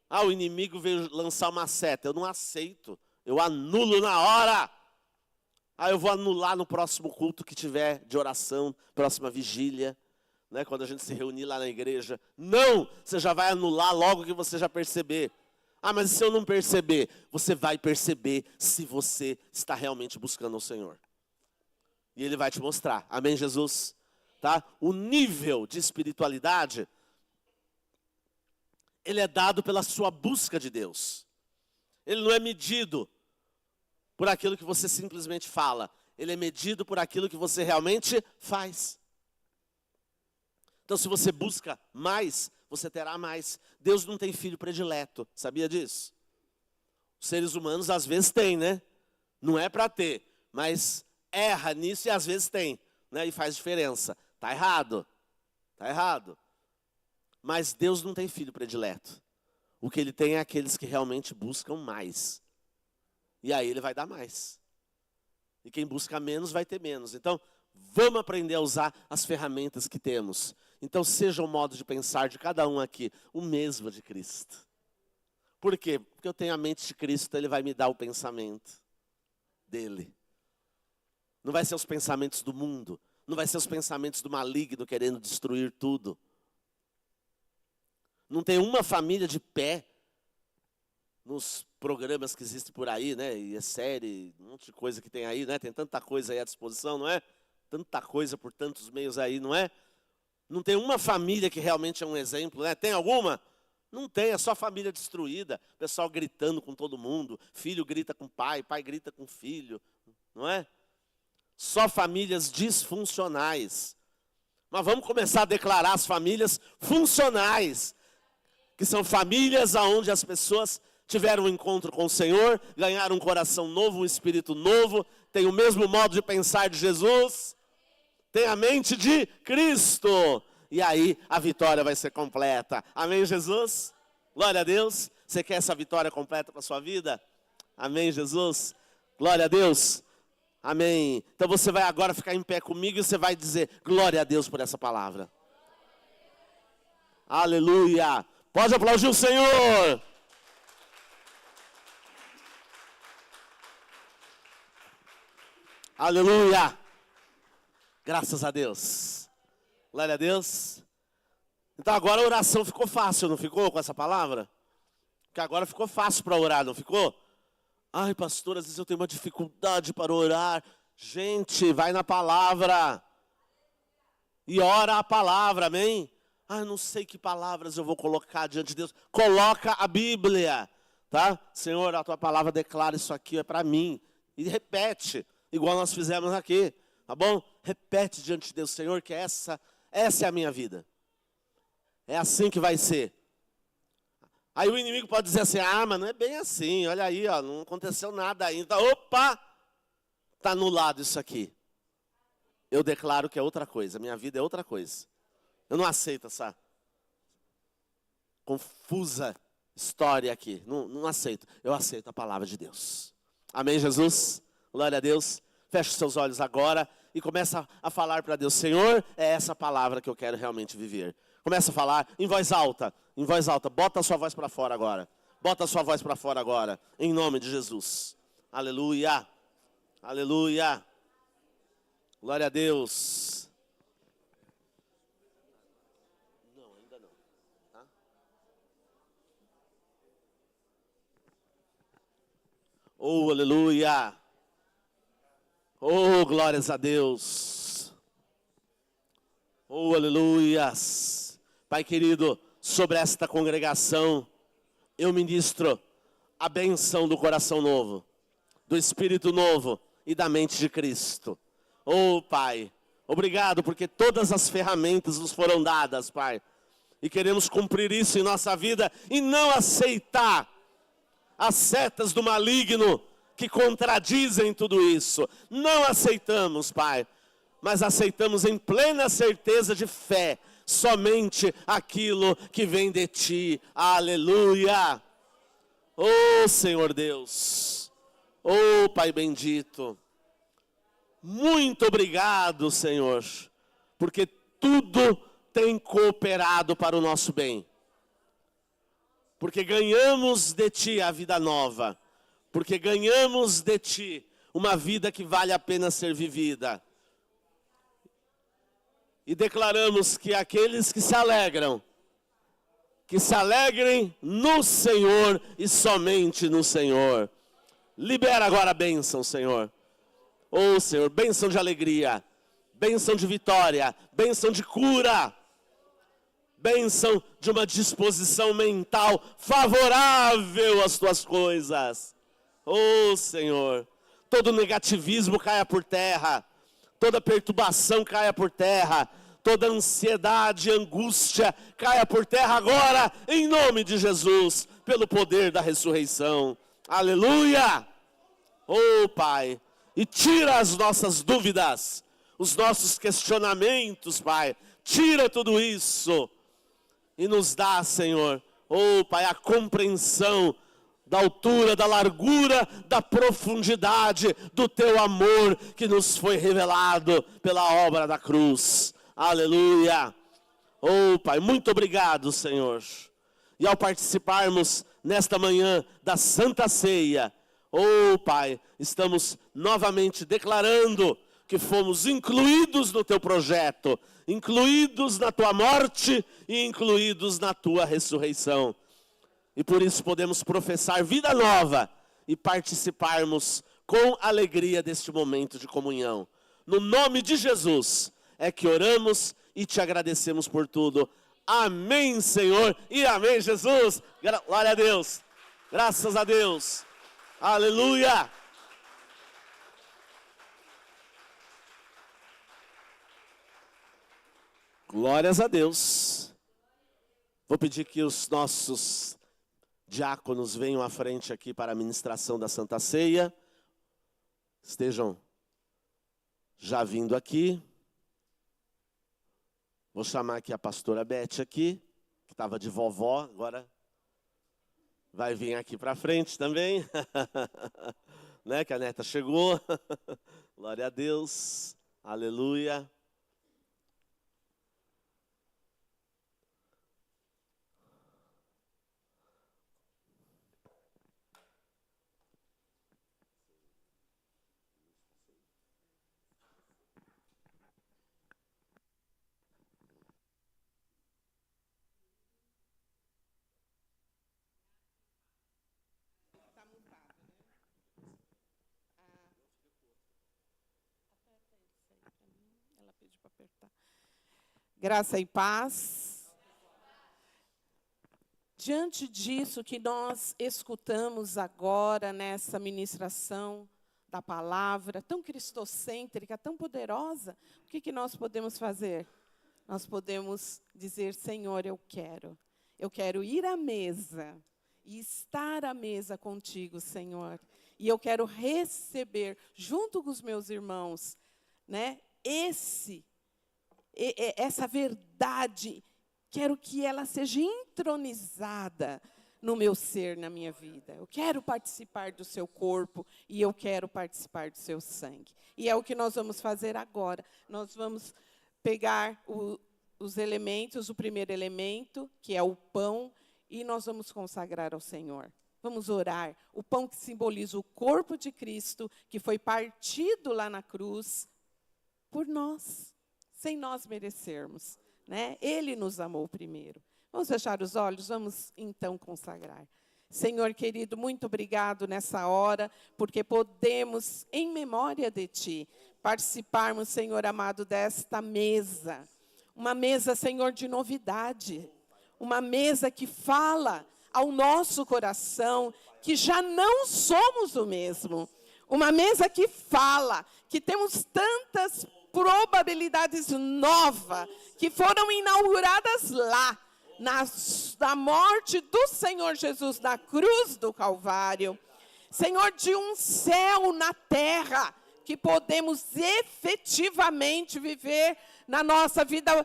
O inimigo veio lançar uma seta. Eu não aceito. Eu anulo na hora. Eu vou anular no próximo culto que tiver de oração, próxima vigília, né, quando a gente se reunir lá na igreja. Não, você já vai anular logo que você já perceber. Mas se eu não perceber? Você vai perceber se você está realmente buscando o Senhor. E Ele vai te mostrar. Amém, Jesus? Tá? O nível de espiritualidade, ele é dado pela sua busca de Deus. Ele não é medido por aquilo que você simplesmente fala. Ele é medido por aquilo que você realmente faz. Então, se você busca mais, você terá mais. Deus não tem filho predileto, sabia disso? Os seres humanos às vezes têm, né? Não é para ter, mas erra nisso e às vezes tem, né? E faz diferença. Está errado. Está errado. Mas Deus não tem filho predileto. O que Ele tem é aqueles que realmente buscam mais. E aí Ele vai dar mais. E quem busca menos vai ter menos. Então, vamos aprender a usar as ferramentas que temos. Então, seja o modo de pensar de cada um aqui o mesmo de Cristo. Por quê? Porque eu tenho a mente de Cristo, Ele vai me dar o pensamento dEle. Não vai ser os pensamentos do mundo. Não vai ser os pensamentos do maligno querendo destruir tudo. Não tem uma família de pé nos programas que existem por aí, né? E é série, um monte de coisa que tem aí, né? Tem tanta coisa aí à disposição, não é? Tanta coisa por tantos meios aí, não é? Não tem uma família que realmente é um exemplo, né? Tem alguma? Não tem, é só família destruída, pessoal gritando com todo mundo, filho grita com pai, pai grita com filho, não é? Só famílias disfuncionais. Mas vamos começar a declarar as famílias funcionais, que são famílias onde as pessoas tiveram um encontro com o Senhor, ganharam um coração novo, um espírito novo, têm o mesmo modo de pensar de Jesus, têm a mente de Cristo. E aí a vitória vai ser completa. Amém, Jesus? Glória a Deus. Você quer essa vitória completa para a sua vida? Amém, Jesus? Glória a Deus. Amém. Então você vai agora ficar em pé comigo e você vai dizer glória a Deus por essa palavra. Aleluia. Pode aplaudir o Senhor. Aleluia. Graças a Deus. Glória a Deus. Então agora a oração ficou fácil, não ficou com essa palavra? Porque agora ficou fácil para orar, não ficou? Ai, pastor, às vezes eu tenho uma dificuldade para orar. Gente, vai na palavra. E ora a palavra, amém? Ah, eu não sei que palavras eu vou colocar diante de Deus. Coloca a Bíblia, tá? Senhor, a tua palavra declara isso aqui, é para mim. E repete, igual nós fizemos aqui, tá bom? Repete diante de Deus, Senhor, que essa é a minha vida. É assim que vai ser. Aí o inimigo pode dizer assim, ah, mas não é bem assim, olha aí, ó, não aconteceu nada ainda. Opa, está anulado isso aqui. Eu declaro que é outra coisa, minha vida é outra coisa. Eu não aceito essa confusa história aqui, não aceito. Eu aceito a palavra de Deus. Amém, Jesus? Glória a Deus. Feche os seus olhos agora e começa a falar para Deus, Senhor, é essa palavra que eu quero realmente viver. Começa a falar em voz alta, bota a sua voz para fora agora. Bota a sua voz para fora agora, em nome de Jesus. Aleluia, aleluia. Glória a Deus. Não, ainda não. Tá? Oh, aleluia. Oh, glórias a Deus. Oh, aleluias. Pai querido, sobre esta congregação, eu ministro a benção do coração novo, do espírito novo e da mente de Cristo. Oh, Pai, obrigado porque todas as ferramentas nos foram dadas, Pai. E queremos cumprir isso em nossa vida e não aceitar as setas do maligno que contradizem tudo isso. Não aceitamos, Pai, mas aceitamos em plena certeza de fé somente aquilo que vem de Ti. Aleluia. Oh, Senhor Deus. Oh, Pai bendito. Muito obrigado, Senhor, porque tudo tem cooperado para o nosso bem. Porque ganhamos de Ti a vida nova. Porque ganhamos de Ti uma vida que vale a pena ser vivida. E declaramos que aqueles que se alegrem no Senhor e somente no Senhor. Libera agora a bênção, Senhor. Oh, Senhor, bênção de alegria, bênção de vitória, bênção de cura, bênção de uma disposição mental favorável às Tuas coisas. Oh, Senhor, todo negativismo caia por terra. Toda perturbação caia por terra, toda ansiedade, angústia caia por terra agora, em nome de Jesus, pelo poder da ressurreição. Aleluia! Oh, Pai, e tira as nossas dúvidas, os nossos questionamentos, Pai. Tira tudo isso e nos dá, Senhor, oh, Pai, a compreensão da altura, da largura, da profundidade do Teu amor que nos foi revelado pela obra da cruz. Aleluia. Oh, Pai, muito obrigado, Senhor. E ao participarmos nesta manhã da Santa Ceia, oh, Pai, estamos novamente declarando que fomos incluídos no Teu projeto, incluídos na Tua morte e incluídos na Tua ressurreição. E por isso podemos professar vida nova e participarmos com alegria deste momento de comunhão. No nome de Jesus é que oramos e Te agradecemos por tudo. Amém, Senhor, e amém, Jesus. Glória a Deus. Graças a Deus. Aleluia. Glórias a Deus. Vou pedir que os nossos diáconos venham à frente aqui para a ministração da Santa Ceia. Estejam já vindo aqui. Vou chamar aqui a pastora Beth aqui, que estava de vovó, agora vai vir aqui para frente também. Né, que a neta chegou. Glória a Deus. Aleluia. Graça e paz. Diante disso que nós escutamos agora nessa ministração da palavra, tão cristocêntrica, tão poderosa, o que nós podemos fazer? Nós podemos dizer, Senhor, eu quero ir à mesa e estar à mesa contigo, Senhor. E eu quero receber, junto com os meus irmãos, né, essa verdade, quero que ela seja entronizada no meu ser, na minha vida. Eu quero participar do seu corpo e eu quero participar do seu sangue. E é o que nós vamos fazer agora. Nós vamos pegar os elementos, o primeiro elemento, que é o pão, e nós vamos consagrar ao Senhor. Vamos orar. O pão que simboliza o corpo de Cristo, que foi partido lá na cruz por nós, sem nós merecermos, né? Ele nos amou primeiro. Vamos fechar os olhos, vamos então consagrar. Senhor querido, muito obrigado nessa hora, porque podemos, em memória de Ti, participarmos, Senhor amado, desta mesa. Uma mesa, Senhor, de novidade. Uma mesa que fala ao nosso coração que já não somos o mesmo. Uma mesa que fala que temos tantas probabilidades novas que foram inauguradas lá, na morte do Senhor Jesus na cruz do Calvário. Senhor, de um céu na terra, que podemos efetivamente viver na nossa vida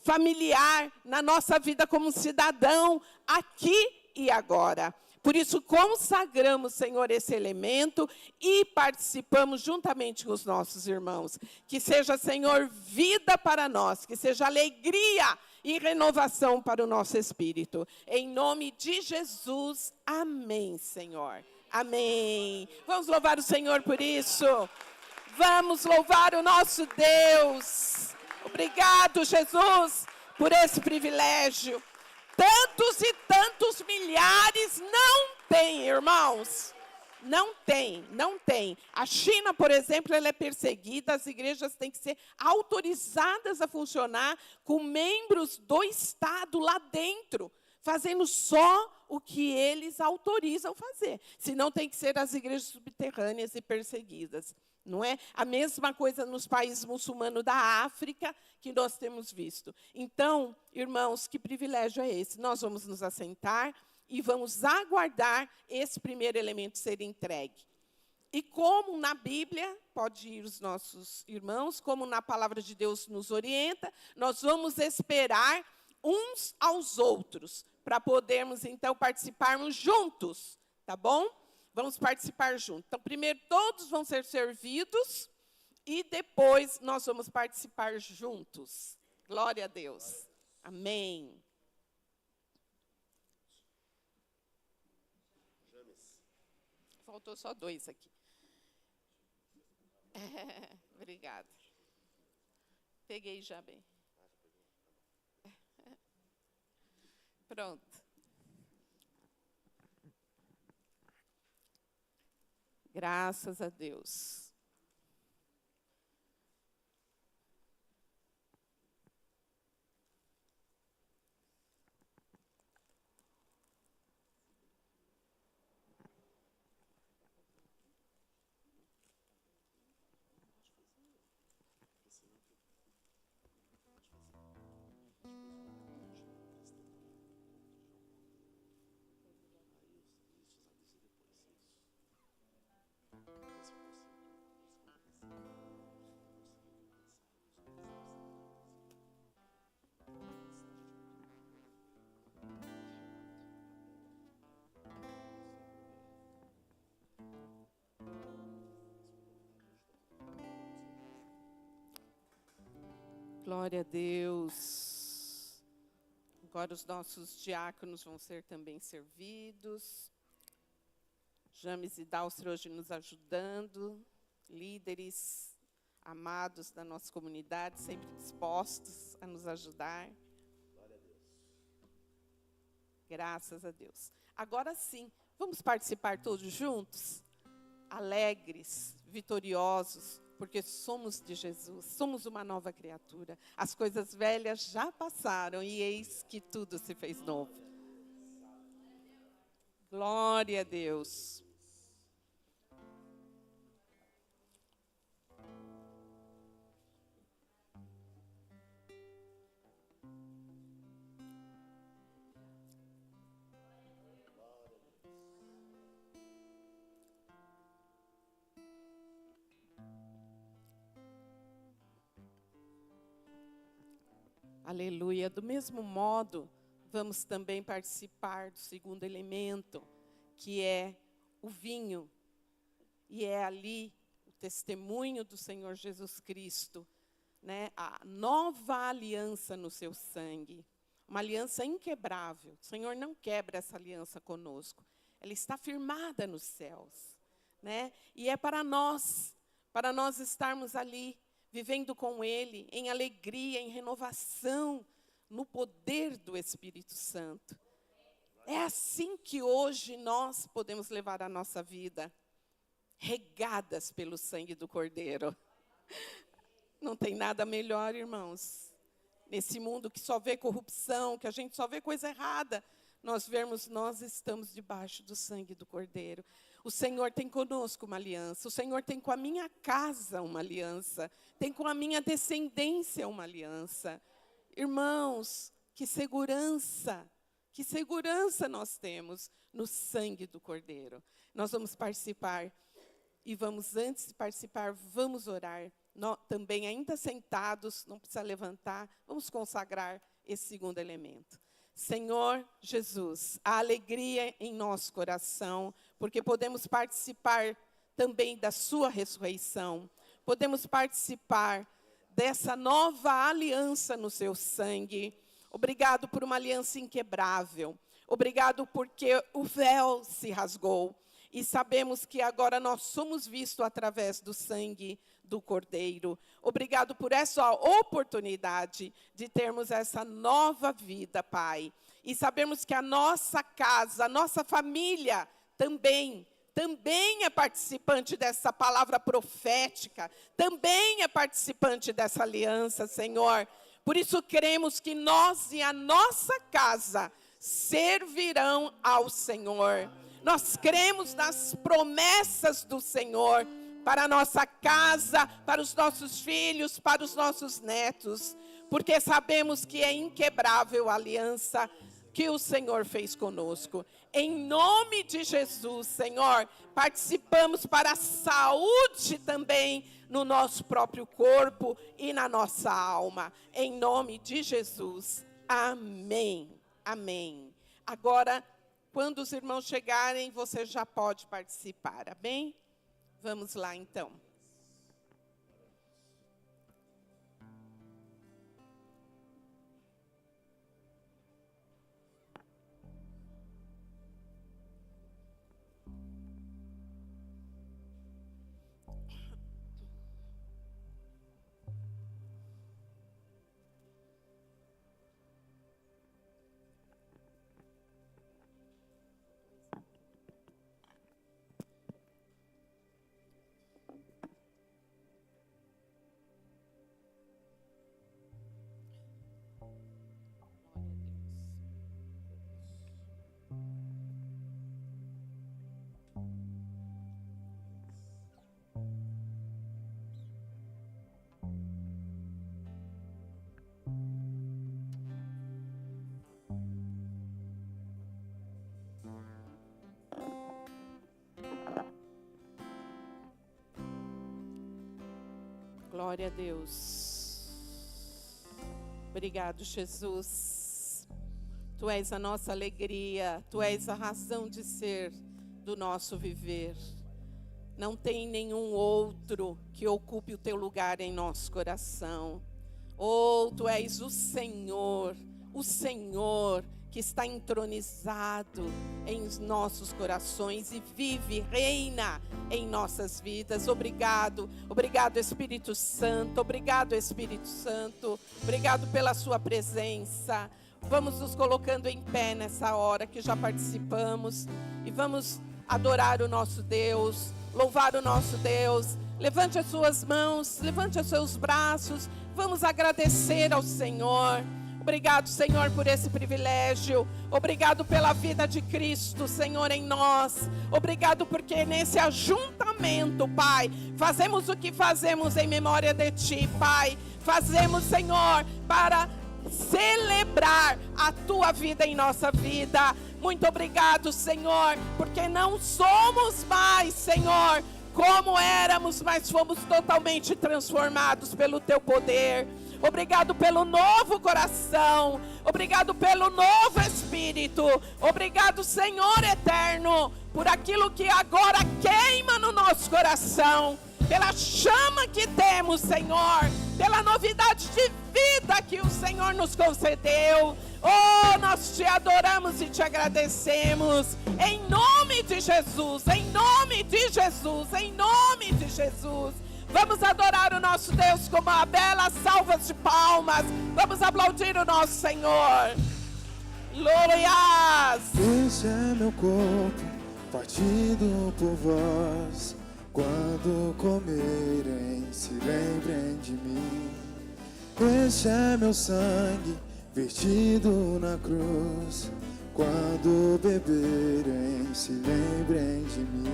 familiar, na nossa vida como cidadão, aqui e agora. Por isso, consagramos, Senhor, esse elemento e participamos juntamente com os nossos irmãos. Que seja, Senhor, vida para nós, que seja alegria e renovação para o nosso espírito. Em nome de Jesus, amém, Senhor. Amém. Vamos louvar o Senhor por isso. Vamos louvar o nosso Deus. Obrigado, Jesus, por esse privilégio. Tantos e tantos milhares não tem, irmãos. Não tem, não tem. A China, por exemplo, ela é perseguida, as igrejas têm que ser autorizadas a funcionar com membros do Estado lá dentro, fazendo só o que eles autorizam fazer. Senão tem que ser as igrejas subterrâneas e perseguidas. Não é? A mesma coisa nos países muçulmanos da África que nós temos visto. Então, irmãos, que privilégio é esse? Nós vamos nos assentar e vamos aguardar esse primeiro elemento ser entregue. E como na Bíblia, pode ir os nossos irmãos, como na palavra de Deus nos orienta, nós vamos esperar uns aos outros, para podermos, então, participarmos juntos, tá bom? Vamos participar juntos. Então, primeiro, todos vão ser servidos e depois nós vamos participar juntos. Glória a Deus. Amém. Faltou só 2 aqui. Obrigada. Peguei já bem. Pronto. Graças a Deus. Glória a Deus. Agora os nossos diáconos vão ser também servidos. James e Dalcer hoje nos ajudando. Líderes amados da nossa comunidade, sempre dispostos a nos ajudar. Glória a Deus. Graças a Deus. Agora sim, vamos participar todos juntos? Alegres, vitoriosos, porque somos de Jesus, somos uma nova criatura. As coisas velhas já passaram e eis que tudo se fez novo. Glória a Deus. Aleluia. Do mesmo modo, vamos também participar do segundo elemento, que é o vinho. E é ali o testemunho do Senhor Jesus Cristo, né? A nova aliança no seu sangue. Uma aliança inquebrável. O Senhor não quebra essa aliança conosco. Ela está firmada nos céus, né? E é para nós estarmos ali, vivendo com Ele, em alegria, em renovação, no poder do Espírito Santo. É assim que hoje nós podemos levar a nossa vida, regadas pelo sangue do Cordeiro. Não tem nada melhor, irmãos. Nesse mundo que só vê corrupção, que a gente só vê coisa errada, nós estamos debaixo do sangue do Cordeiro. O Senhor tem conosco uma aliança, o Senhor tem com a minha casa uma aliança, tem com a minha descendência uma aliança. Irmãos, que segurança nós temos no sangue do Cordeiro. Nós vamos participar e antes de participar, vamos orar. Também ainda sentados, não precisa levantar, vamos consagrar esse segundo elemento. Senhor Jesus, a alegria em nosso coração, porque podemos participar também da sua ressurreição, podemos participar dessa nova aliança no seu sangue. Obrigado por uma aliança inquebrável, obrigado porque o véu se rasgou e sabemos que agora nós somos vistos através do sangue do Cordeiro. Obrigado por essa oportunidade de termos essa nova vida, Pai. E sabemos que a nossa casa, a nossa família também é participante dessa palavra profética, também é participante dessa aliança, Senhor. Por isso cremos que nós e a nossa casa servirão ao Senhor. Nós cremos nas promessas do Senhor para a nossa casa, para os nossos filhos, para os nossos netos, porque sabemos que é inquebrável a aliança que o Senhor fez conosco. Em nome de Jesus, Senhor, participamos para a saúde também no nosso próprio corpo e na nossa alma. Em nome de Jesus. Amém. Amém. Agora, quando os irmãos chegarem, você já pode participar, amém? Vamos lá, então. Glória a Deus. Obrigado, Jesus. Tu és a nossa alegria, Tu és a razão de ser do nosso viver. Não tem nenhum outro que ocupe o Teu lugar em nosso coração. Oh, Tu és o Senhor que está entronizado em nossos corações e vive, reina em nossas vidas. Obrigado, obrigado Espírito Santo, obrigado Espírito Santo, obrigado pela sua presença. Vamos nos colocando em pé nessa hora que já participamos e vamos adorar o nosso Deus, louvar o nosso Deus. Levante as suas mãos, levante os seus braços, vamos agradecer ao Senhor. Obrigado, Senhor, por esse privilégio. Obrigado pela vida de Cristo, Senhor, em nós. Obrigado porque nesse ajuntamento, Pai, fazemos o que fazemos em memória de Ti, Pai. Fazemos, Senhor, para celebrar a Tua vida em nossa vida. Muito obrigado, Senhor, porque não somos mais, Senhor, como éramos, mas fomos totalmente transformados pelo Teu poder. Obrigado pelo novo coração. Obrigado pelo novo Espírito. Obrigado, Senhor eterno, por aquilo que agora queima no nosso coração. Pela chama que temos, Senhor. Pela novidade de vida que o Senhor nos concedeu. Oh, nós Te adoramos e Te agradecemos. Em nome de Jesus, em nome de Jesus, em nome de Jesus. Vamos adorar o nosso Deus com uma bela salva de palmas. Vamos aplaudir o nosso Senhor. Glórias! Este é meu corpo, partido por vós. Quando comerem, se lembrem de mim. Este é meu sangue, vertido na cruz. Quando beberem, se lembrem de mim.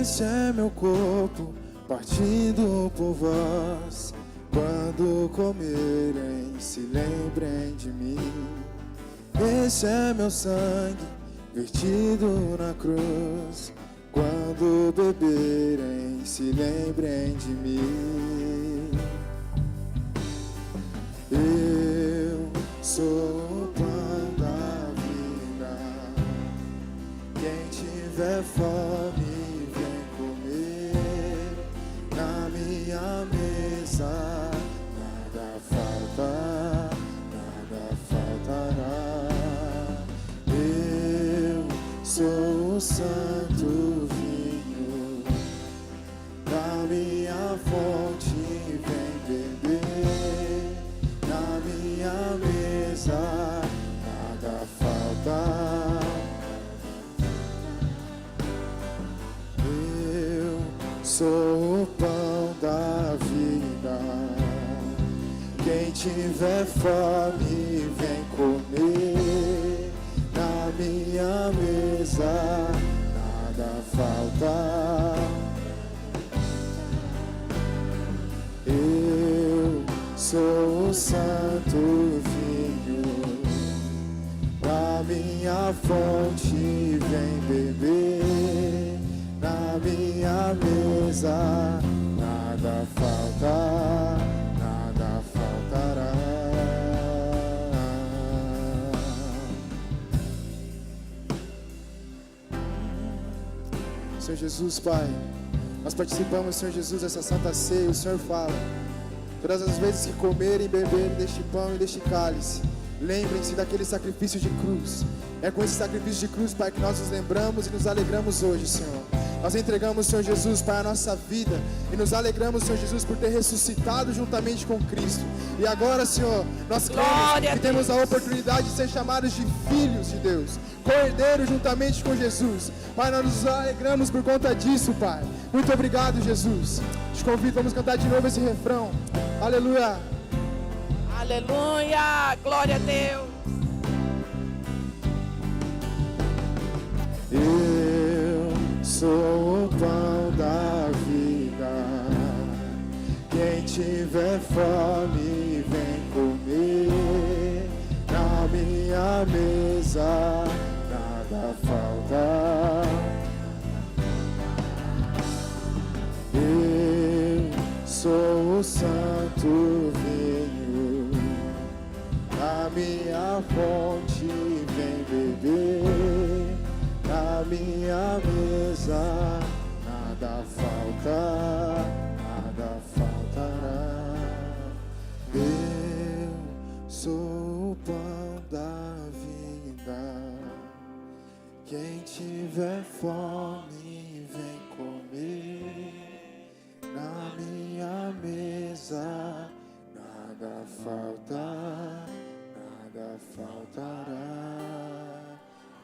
Este é meu corpo, partido por vós. Quando comerem, se lembrem de mim. Este é meu sangue, vertido na cruz. Quando beberem, se lembrem de mim. Eu sou o pão da vida. Quem tiver fome, minha mesa, nada faltará. Eu sou o santo vinho, da minha fonte vem beber. Na minha mesa, nada falta. Eu sou o pão da vida. Quem tiver fome, vem comer. Na minha mesa, nada falta. Eu sou o santo vinho, da minha fonte vem beber. Na minha mesa, nada falta, nada faltará. Senhor Jesus, Pai, nós participamos, Senhor Jesus, dessa Santa Ceia. O Senhor fala: todas as vezes que comerem e beberem deste pão e deste cálice, lembrem-se daquele sacrifício de cruz. É com esse sacrifício de cruz, Pai, que nós nos lembramos e nos alegramos hoje, Senhor. Nós entregamos, Senhor Jesus, Pai, a nossa vida e nos alegramos, Senhor Jesus, por ter ressuscitado juntamente com Cristo. E agora, Senhor, nós cremos que temos a oportunidade de ser chamados de filhos de Deus, co-herdeiros juntamente com Jesus. Pai, nós nos alegramos por conta disso, Pai. Muito obrigado, Jesus. Te convido, vamos cantar de novo esse refrão. Aleluia. Aleluia. Glória a Deus. Sou o pão da vida. Quem tiver fome, vem comer. Na minha mesa, nada falta. santo vinho, na minha fonte vem beber, na minha mesa nada falta, nada faltará. Eu sou o pão da vida, quem tiver fome vem comer, na minha mesa nada falta, nada faltará.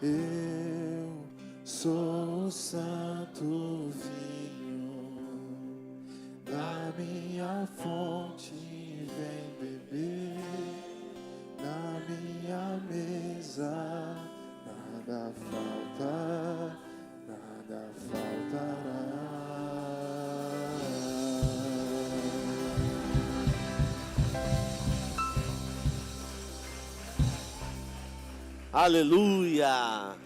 Eu sou o santo vinho, da minha fonte vem beber, na minha mesa nada falta, nada faltará. Aleluia!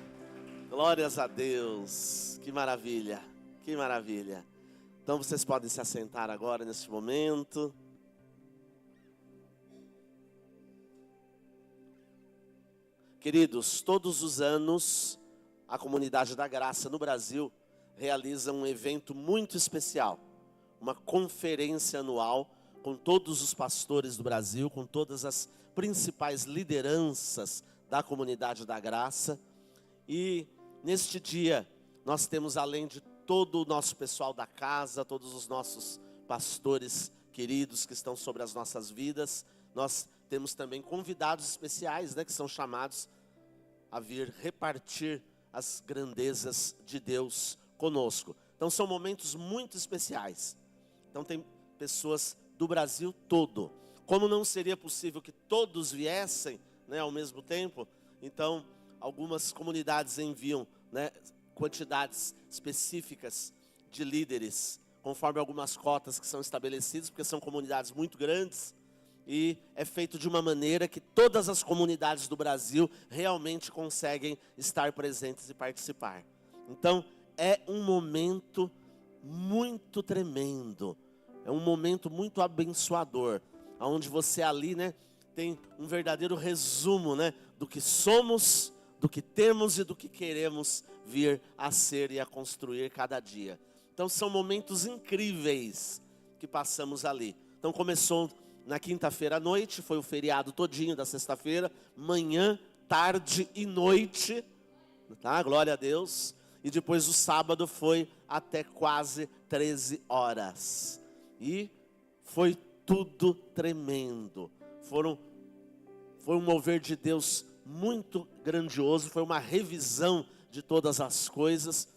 Glórias a Deus! Que maravilha! Que maravilha! Então vocês podem se assentar agora neste momento. Queridos, todos os anos a Comunidade da Graça no Brasil realiza um evento muito especial, uma conferência anual com todos os pastores do Brasil, com todas as principais lideranças da Comunidade da Graça. E neste dia nós temos, além de todo o nosso pessoal da casa, todos os nossos pastores queridos que estão sobre as nossas vidas, nós temos também convidados especiais, que são chamados a vir repartir as grandezas de Deus conosco. Então são momentos muito especiais. Então tem pessoas do Brasil todo. Como não seria possível que todos viessem, ao mesmo tempo, então algumas comunidades enviam, quantidades específicas de líderes, conforme algumas cotas que são estabelecidas, porque são comunidades muito grandes, e é feito de uma maneira que todas as comunidades do Brasil realmente conseguem estar presentes e participar. Então é um momento muito tremendo, é um momento muito abençoador, onde você ali, tem um verdadeiro resumo, do que somos, do que temos e do que queremos vir a ser e a construir cada dia. Então são momentos incríveis que passamos ali. Então começou na quinta-feira à noite, foi o feriado todinho da sexta-feira, manhã, tarde e noite, tá? Glória a Deus. E depois o sábado foi até quase 13 horas. E foi tudo tremendo. Foi um mover de Deus muito grandioso, foi uma revisão de todas as coisas.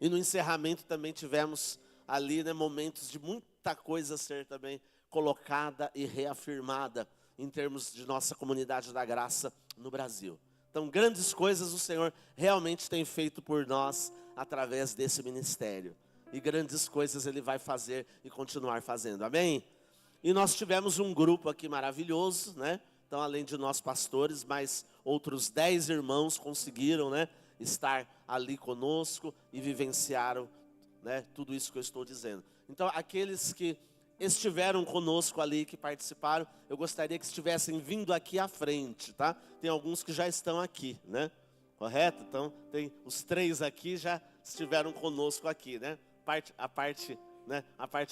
E no encerramento também tivemos ali, momentos de muita coisa a ser também colocada e reafirmada em termos de nossa Comunidade da Graça no Brasil. Então, grandes coisas o Senhor realmente tem feito por nós através desse ministério. E grandes coisas Ele vai fazer e continuar fazendo. Amém? E nós tivemos um grupo aqui maravilhoso, Então, além de nós pastores, mais outros 10 irmãos conseguiram, estar ali conosco e vivenciaram, tudo isso que eu estou dizendo. Então, aqueles que estiveram conosco ali, que participaram, eu gostaria que estivessem vindo aqui à frente, tá? Tem alguns que já estão aqui, Correto? Então, tem os 3 aqui já estiveram conosco aqui, A parte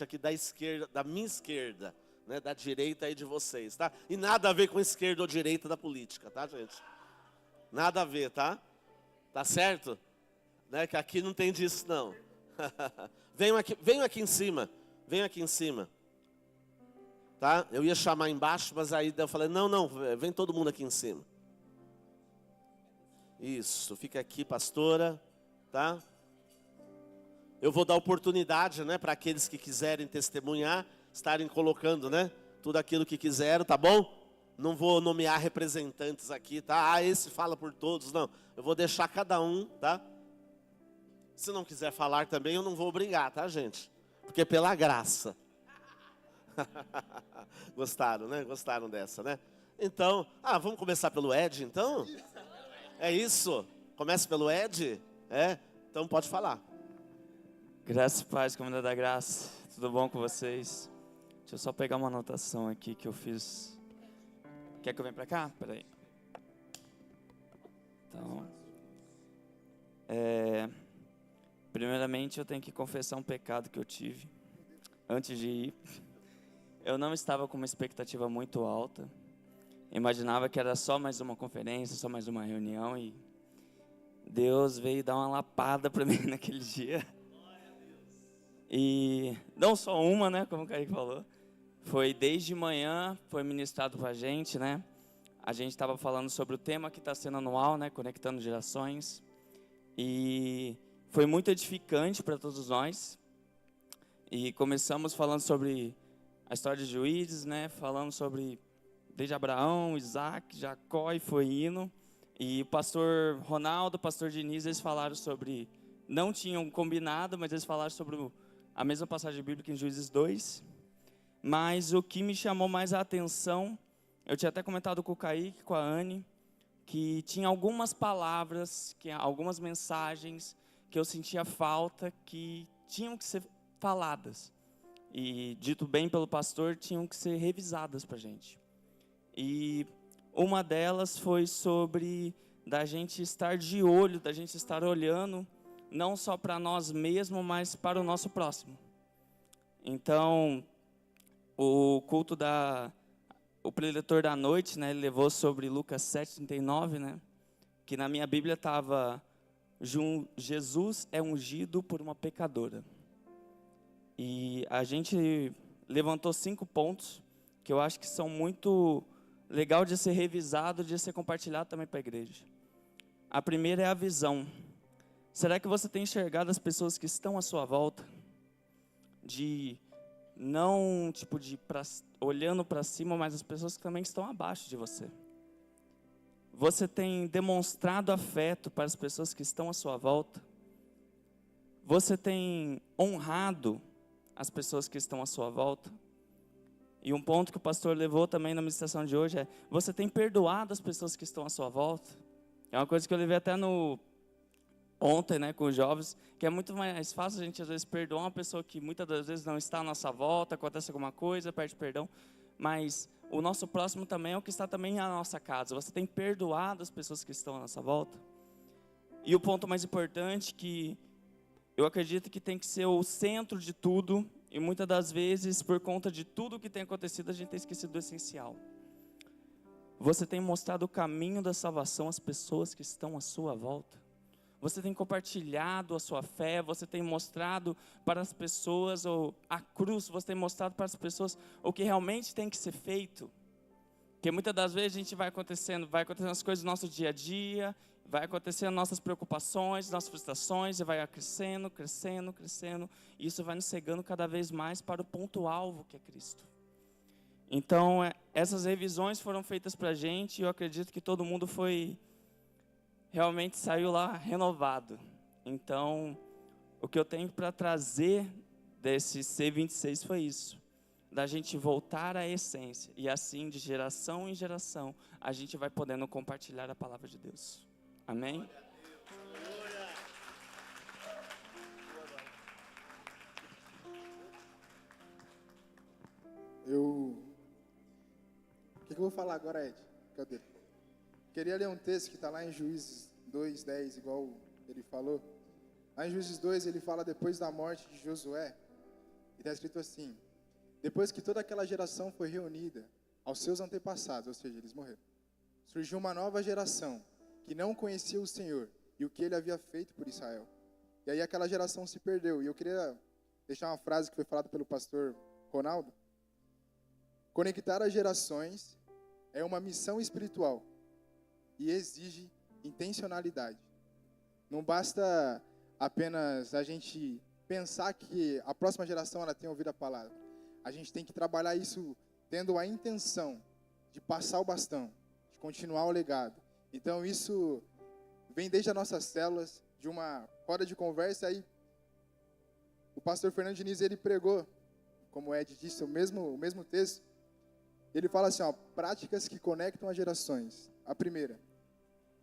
aqui da esquerda, da minha esquerda, da direita aí de vocês, tá? E nada a ver com esquerda ou direita da política, tá, gente? Nada a ver, tá? Tá certo? Que aqui não tem disso, não. Venham aqui em cima, tá? Eu ia chamar embaixo, mas aí eu falei, não, vem todo mundo aqui em cima. Isso, fica aqui, pastora, tá? Eu vou dar oportunidade, para aqueles que quiserem testemunhar, estarem colocando, tudo aquilo que quiseram, tá bom? Não vou nomear representantes aqui, tá? Esse fala por todos, não. Eu vou deixar cada um, tá? Se não quiser falar também, eu não vou obrigar, tá, gente? Porque é pela graça. Gostaram, Gostaram dessa, Então, vamos começar pelo Ed, então? É isso? Começa pelo Ed? Então pode falar. Graças e paz, Comunidade da Graça. Tudo bom com vocês? Deixa eu só pegar uma anotação aqui que eu fiz. Quer que eu venha para cá? Peraí. Então, primeiramente eu tenho que confessar um pecado que eu tive antes de ir. Eu não estava com uma expectativa muito alta. Imaginava que era só mais uma conferência, só mais uma reunião, e Deus veio dar uma lapada para mim naquele dia. E não só uma, né, como o Kaique falou. Foi desde manhã, foi ministrado para a gente, né? A gente estava falando sobre o tema que está sendo anual, né? Conectando gerações. E foi muito edificante para todos nós. E começamos falando sobre a história de Juízes, né? Falando sobre desde Abraão, Isaac, Jacó, e foi indo. E o pastor Ronaldo, o pastor Diniz, eles falaram sobre... Não tinham combinado, mas eles falaram sobre a mesma passagem bíblica em Juízes 2. Mas o que me chamou mais a atenção, eu tinha até comentado com o Kaique, com a Anne, que tinha algumas palavras, algumas mensagens que eu sentia falta, que tinham que ser faladas. E, dito bem pelo pastor, tinham que ser revisadas para a gente. E uma delas foi sobre da gente estar de olho, da gente estar olhando, não só para nós mesmos, mas para o nosso próximo. Então, o culto o preletor da noite, né, ele levou sobre Lucas 7:39, né, que na minha Bíblia estava: Jesus é ungido por uma pecadora. E a gente levantou 5 pontos que eu acho que são muito legal de ser revisado, de ser compartilhado também para a igreja. A primeira é a visão. Será que você tem enxergado as pessoas que estão à sua volta? Não olhando para cima, mas as pessoas que também estão abaixo de você. Você tem demonstrado afeto para as pessoas que estão à sua volta? Você tem honrado as pessoas que estão à sua volta? E um ponto que o pastor levou também na ministração de hoje é: você tem perdoado as pessoas que estão à sua volta? É uma coisa que eu levei até ontem, né, com os jovens, que é muito mais fácil a gente às vezes perdoar uma pessoa que muitas das vezes não está à nossa volta, acontece alguma coisa, pede perdão, mas o nosso próximo também é o que está também na nossa casa. Você tem perdoado as pessoas que estão à nossa volta? E o ponto mais importante, que eu acredito que tem que ser o centro de tudo, e muitas das vezes, por conta de tudo que tem acontecido, a gente tem esquecido do essencial. Você tem mostrado o caminho da salvação às pessoas que estão à sua volta? Você tem compartilhado a sua fé, você tem mostrado para as pessoas a cruz, você tem mostrado para as pessoas o que realmente tem que ser feito. Porque muitas das vezes a gente vai acontecendo as coisas do nosso dia a dia, vai acontecendo nossas preocupações, nossas frustrações, e vai crescendo, crescendo, crescendo, e isso vai nos cegando cada vez mais para o ponto-alvo que é Cristo. Então, essas revisões foram feitas para a gente, e eu acredito que todo mundo realmente saiu lá renovado. Então, o que eu tenho para trazer desse C26 foi isso: da gente voltar à essência, e assim, de geração em geração, a gente vai podendo compartilhar a palavra de Deus. Amém? O que eu vou falar agora, Ed? Cadê? Queria ler um texto que está lá em Juízes 2:10, igual ele falou. Lá em Juízes 2, ele fala depois da morte de Josué, e está escrito assim: depois que toda aquela geração foi reunida aos seus antepassados, ou seja, eles morreram, surgiu uma nova geração que não conhecia o Senhor e o que ele havia feito por Israel. E aí aquela geração se perdeu. E eu queria deixar uma frase que foi falada pelo pastor Ronaldo: conectar as gerações é uma missão espiritual e exige intencionalidade. Não basta apenas a gente pensar que a próxima geração ela tem ouvido a palavra. A gente tem que trabalhar isso tendo a intenção de passar o bastão, de continuar o legado. Então isso vem desde as nossas células, de uma roda de conversa. Aí o pastor Fernando Diniz, ele pregou, como o Ed disse, o mesmo texto. Ele fala assim, práticas que conectam as gerações. A primeira: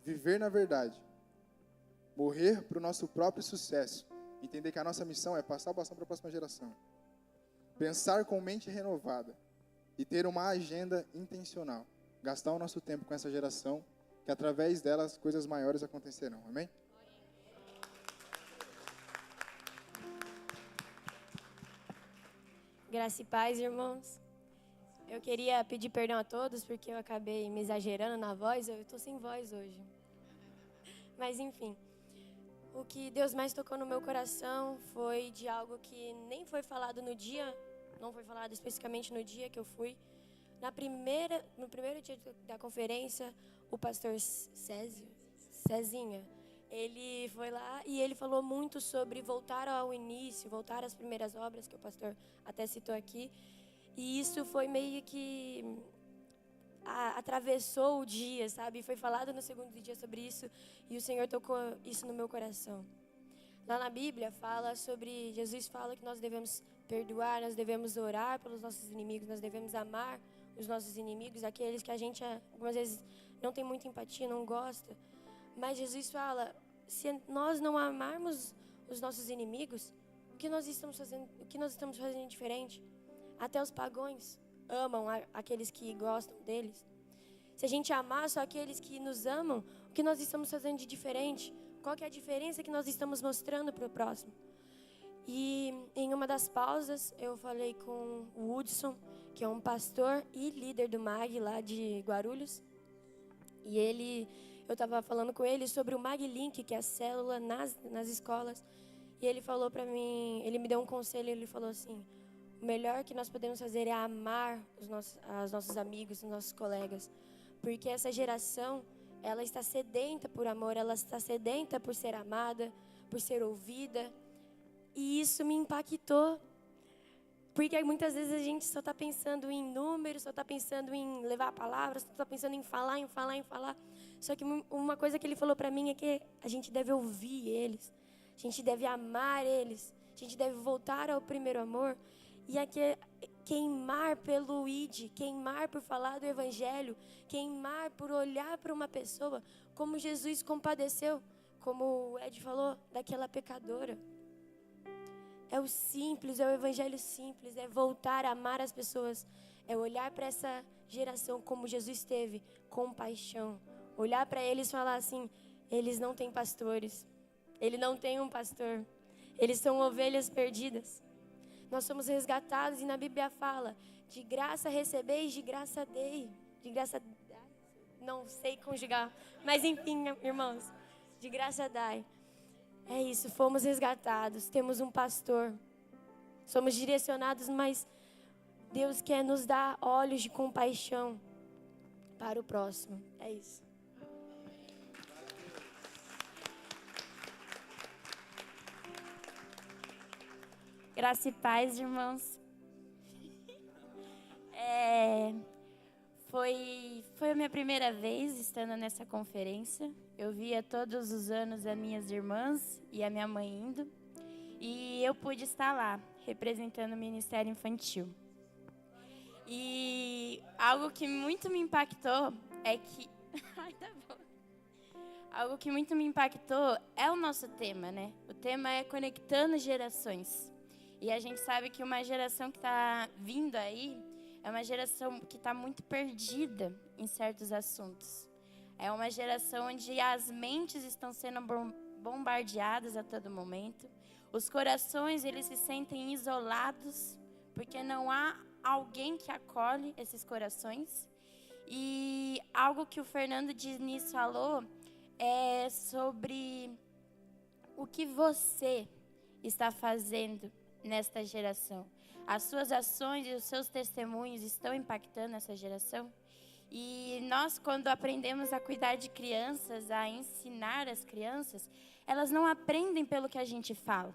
viver na verdade, morrer para o nosso próprio sucesso, entender que a nossa missão é passar o bastão para a próxima geração. pensar com mente renovada e ter uma agenda intencional. Gastar o nosso tempo com essa geração, que através delas coisas maiores acontecerão. Amém? Graça e paz, irmãos. Eu queria pedir perdão a todos, porque eu acabei me exagerando na voz. Eu estou sem voz hoje. Mas, enfim. O que Deus mais tocou no meu coração foi de algo que nem foi falado no dia, não foi falado especificamente no dia que eu fui. No primeiro dia da conferência, o pastor Cezinha, ele foi lá e ele falou muito sobre voltar ao início, voltar às primeiras obras, que o pastor até citou aqui. E isso foi meio que atravessou o dia, sabe? Foi falado no segundo dia sobre isso e o Senhor tocou isso no meu coração. Lá na Bíblia Jesus fala que nós devemos perdoar, nós devemos orar pelos nossos inimigos, nós devemos amar os nossos inimigos, aqueles que a gente algumas vezes não tem muita empatia, não gosta. Mas Jesus fala, se nós não amarmos os nossos inimigos, o que nós estamos fazendo diferente? Até os pagãos amam aqueles que gostam deles. Se a gente amar só aqueles que nos amam, o que nós estamos fazendo de diferente? Qual que é a diferença que nós estamos mostrando para o próximo? E em uma das pausas, eu falei com o Hudson, que é um pastor e líder do MAG lá de Guarulhos. E eu estava falando com ele sobre o MAG Link, que é a célula nas escolas. E ele falou para mim, ele me deu um conselho, ele falou assim, o melhor que nós podemos fazer é amar os nossos amigos, os nossos colegas. Porque essa geração, ela está sedenta por amor, ela está sedenta por ser amada, por ser ouvida. E isso me impactou. Porque muitas vezes a gente só está pensando em números, só está pensando em levar a palavra, só está pensando em falar. Só que uma coisa que ele falou para mim é que a gente deve ouvir eles. A gente deve amar eles. A gente deve voltar ao primeiro amor. E queimar pelo ID, queimar por falar do Evangelho, queimar por olhar para uma pessoa como Jesus compadeceu, como o Ed falou, daquela pecadora. É o simples, é o Evangelho simples, é voltar a amar as pessoas, é olhar para essa geração como Jesus teve, compaixão. Olhar para eles e falar assim, eles não têm pastores, ele não tem um pastor, eles são ovelhas perdidas. Nós somos resgatados e na Bíblia fala, de graça recebeis, de graça dei. De graça, não sei conjugar, mas enfim, irmãos, de graça dai. É isso, fomos resgatados, temos um pastor. Somos direcionados, mas Deus quer nos dar olhos de compaixão para o próximo. É isso. Graça e paz, irmãos. Foi a minha primeira vez estando nessa conferência. Eu via todos os anos as minhas irmãs e a minha mãe indo. E eu pude estar lá, representando o Ministério Infantil. E algo que muito me impactou é que... Ai, tá bom. Algo que muito me impactou é o nosso tema, né? O tema é conectando gerações. E a gente sabe que uma geração que está vindo aí é uma geração que está muito perdida em certos assuntos. É uma geração onde as mentes estão sendo bombardeadas a todo momento. Os corações, eles se sentem isolados, porque não há alguém que acolhe esses corações. E algo que o Fernando Diniz falou é sobre o que você está fazendo nesta geração. As suas ações e os seus testemunhos estão impactando essa geração? E nós, quando aprendemos a cuidar de crianças, a ensinar as crianças, elas não aprendem pelo que a gente fala.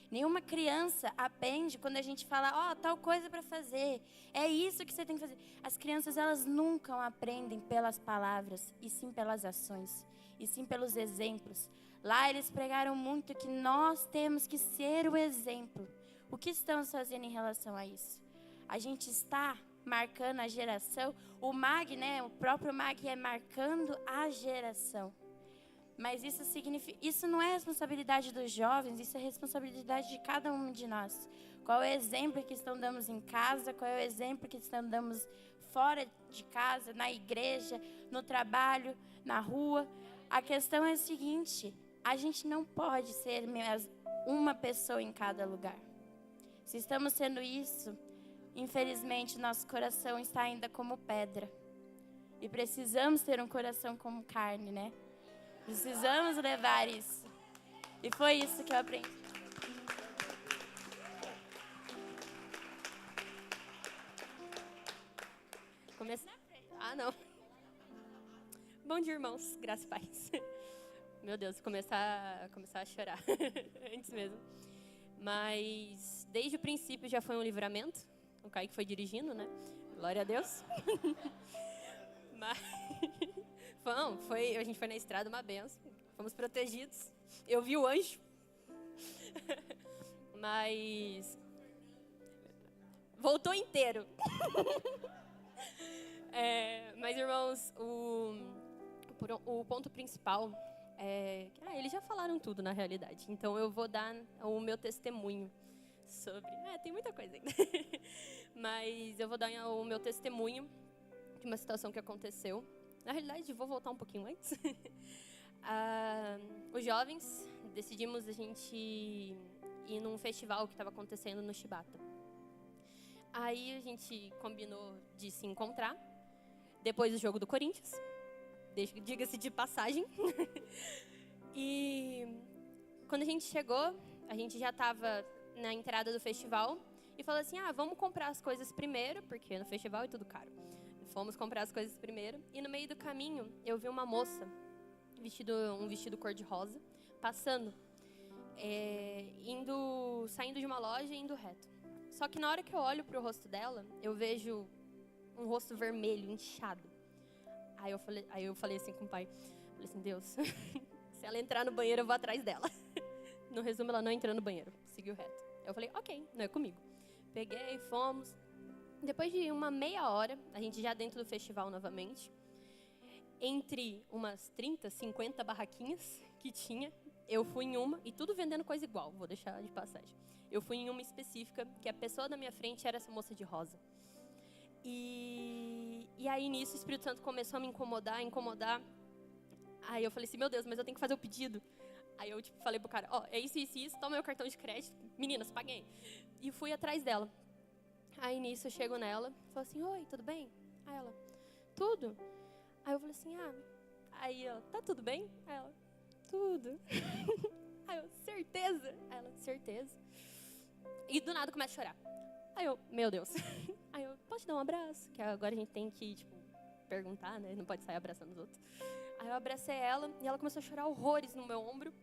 Nenhuma criança aprende quando a gente fala, tal coisa para fazer, é isso que você tem que fazer. As crianças, elas nunca aprendem pelas palavras, e sim pelas ações, e sim pelos exemplos. Lá eles pregaram muito que nós temos que ser o exemplo. O que estamos fazendo em relação a isso? A gente está marcando a geração. O MAG, né? O próprio MAG é marcando a geração. Mas isso não é responsabilidade dos jovens, isso é responsabilidade de cada um de nós. Qual é o exemplo que estão dando em casa, qual é o exemplo que estão dando fora de casa, na igreja, no trabalho, na rua. A questão é a seguinte, a gente não pode ser uma pessoa em cada lugar. Se estamos sendo isso, infelizmente nosso coração está ainda como pedra. E precisamos ter um coração como carne, né? Precisamos levar isso. E foi isso que eu aprendi. Ah, não. Bom dia, irmãos. Graça e paz. Meu Deus, começar a chorar. Antes mesmo. Mas desde o princípio já foi um livramento. O Kaique foi dirigindo, né? Glória a Deus. Mas a gente foi na estrada, uma benção. Fomos protegidos. Eu vi o anjo. Mas voltou inteiro. Mas, irmãos, o ponto principal é... eles já falaram tudo, na realidade. Então, eu vou dar o meu testemunho sobre... tem muita coisa ainda. Mas eu vou dar o meu testemunho de uma situação que aconteceu. Na realidade, vou voltar um pouquinho antes. Os jovens decidimos a gente ir num festival que estava acontecendo no Chibata. Aí a gente combinou de se encontrar depois do jogo do Corinthians, diga-se de passagem. E quando a gente chegou, a gente já estava na entrada do festival e falou assim, vamos comprar as coisas primeiro, porque no festival é tudo caro. Fomos comprar as coisas primeiro e no meio do caminho eu vi uma moça, um vestido cor-de-rosa, passando, saindo de uma loja e indo reto. Só que na hora que eu olho pro rosto dela, eu vejo um rosto vermelho, inchado. Aí eu falei assim com o pai, falei assim, Deus, se ela entrar no banheiro, eu vou atrás dela. No resumo, ela não entrou no banheiro, seguiu reto. Eu falei, ok, não é comigo. Peguei, fomos. Depois de uma meia hora, a gente já dentro do festival novamente, entre umas 30, 50 barraquinhas que tinha, eu fui em uma, e tudo vendendo coisa igual, vou deixar de passagem. Eu fui em uma específica, que a pessoa da minha frente era essa moça de rosa. E aí, nisso, o Espírito Santo começou a me incomodar. Aí eu falei assim, meu Deus, mas eu tenho que fazer o pedido. Aí eu falei pro cara, é isso, toma meu cartão de crédito. Meninas, paguei. E fui atrás dela. Aí, nisso, eu chego nela, falo assim, oi, tudo bem? Aí ela, tudo? Aí eu falei assim, Aí ela, tá tudo bem? Aí ela, tudo. Aí eu, certeza? Aí ela, certeza. E do nada começa a chorar. Aí eu, meu Deus. Aí eu, posso te dar um abraço? Que agora a gente tem que, perguntar, né? Não pode sair abraçando os outros. Aí eu abracei ela e ela começou a chorar horrores no meu ombro.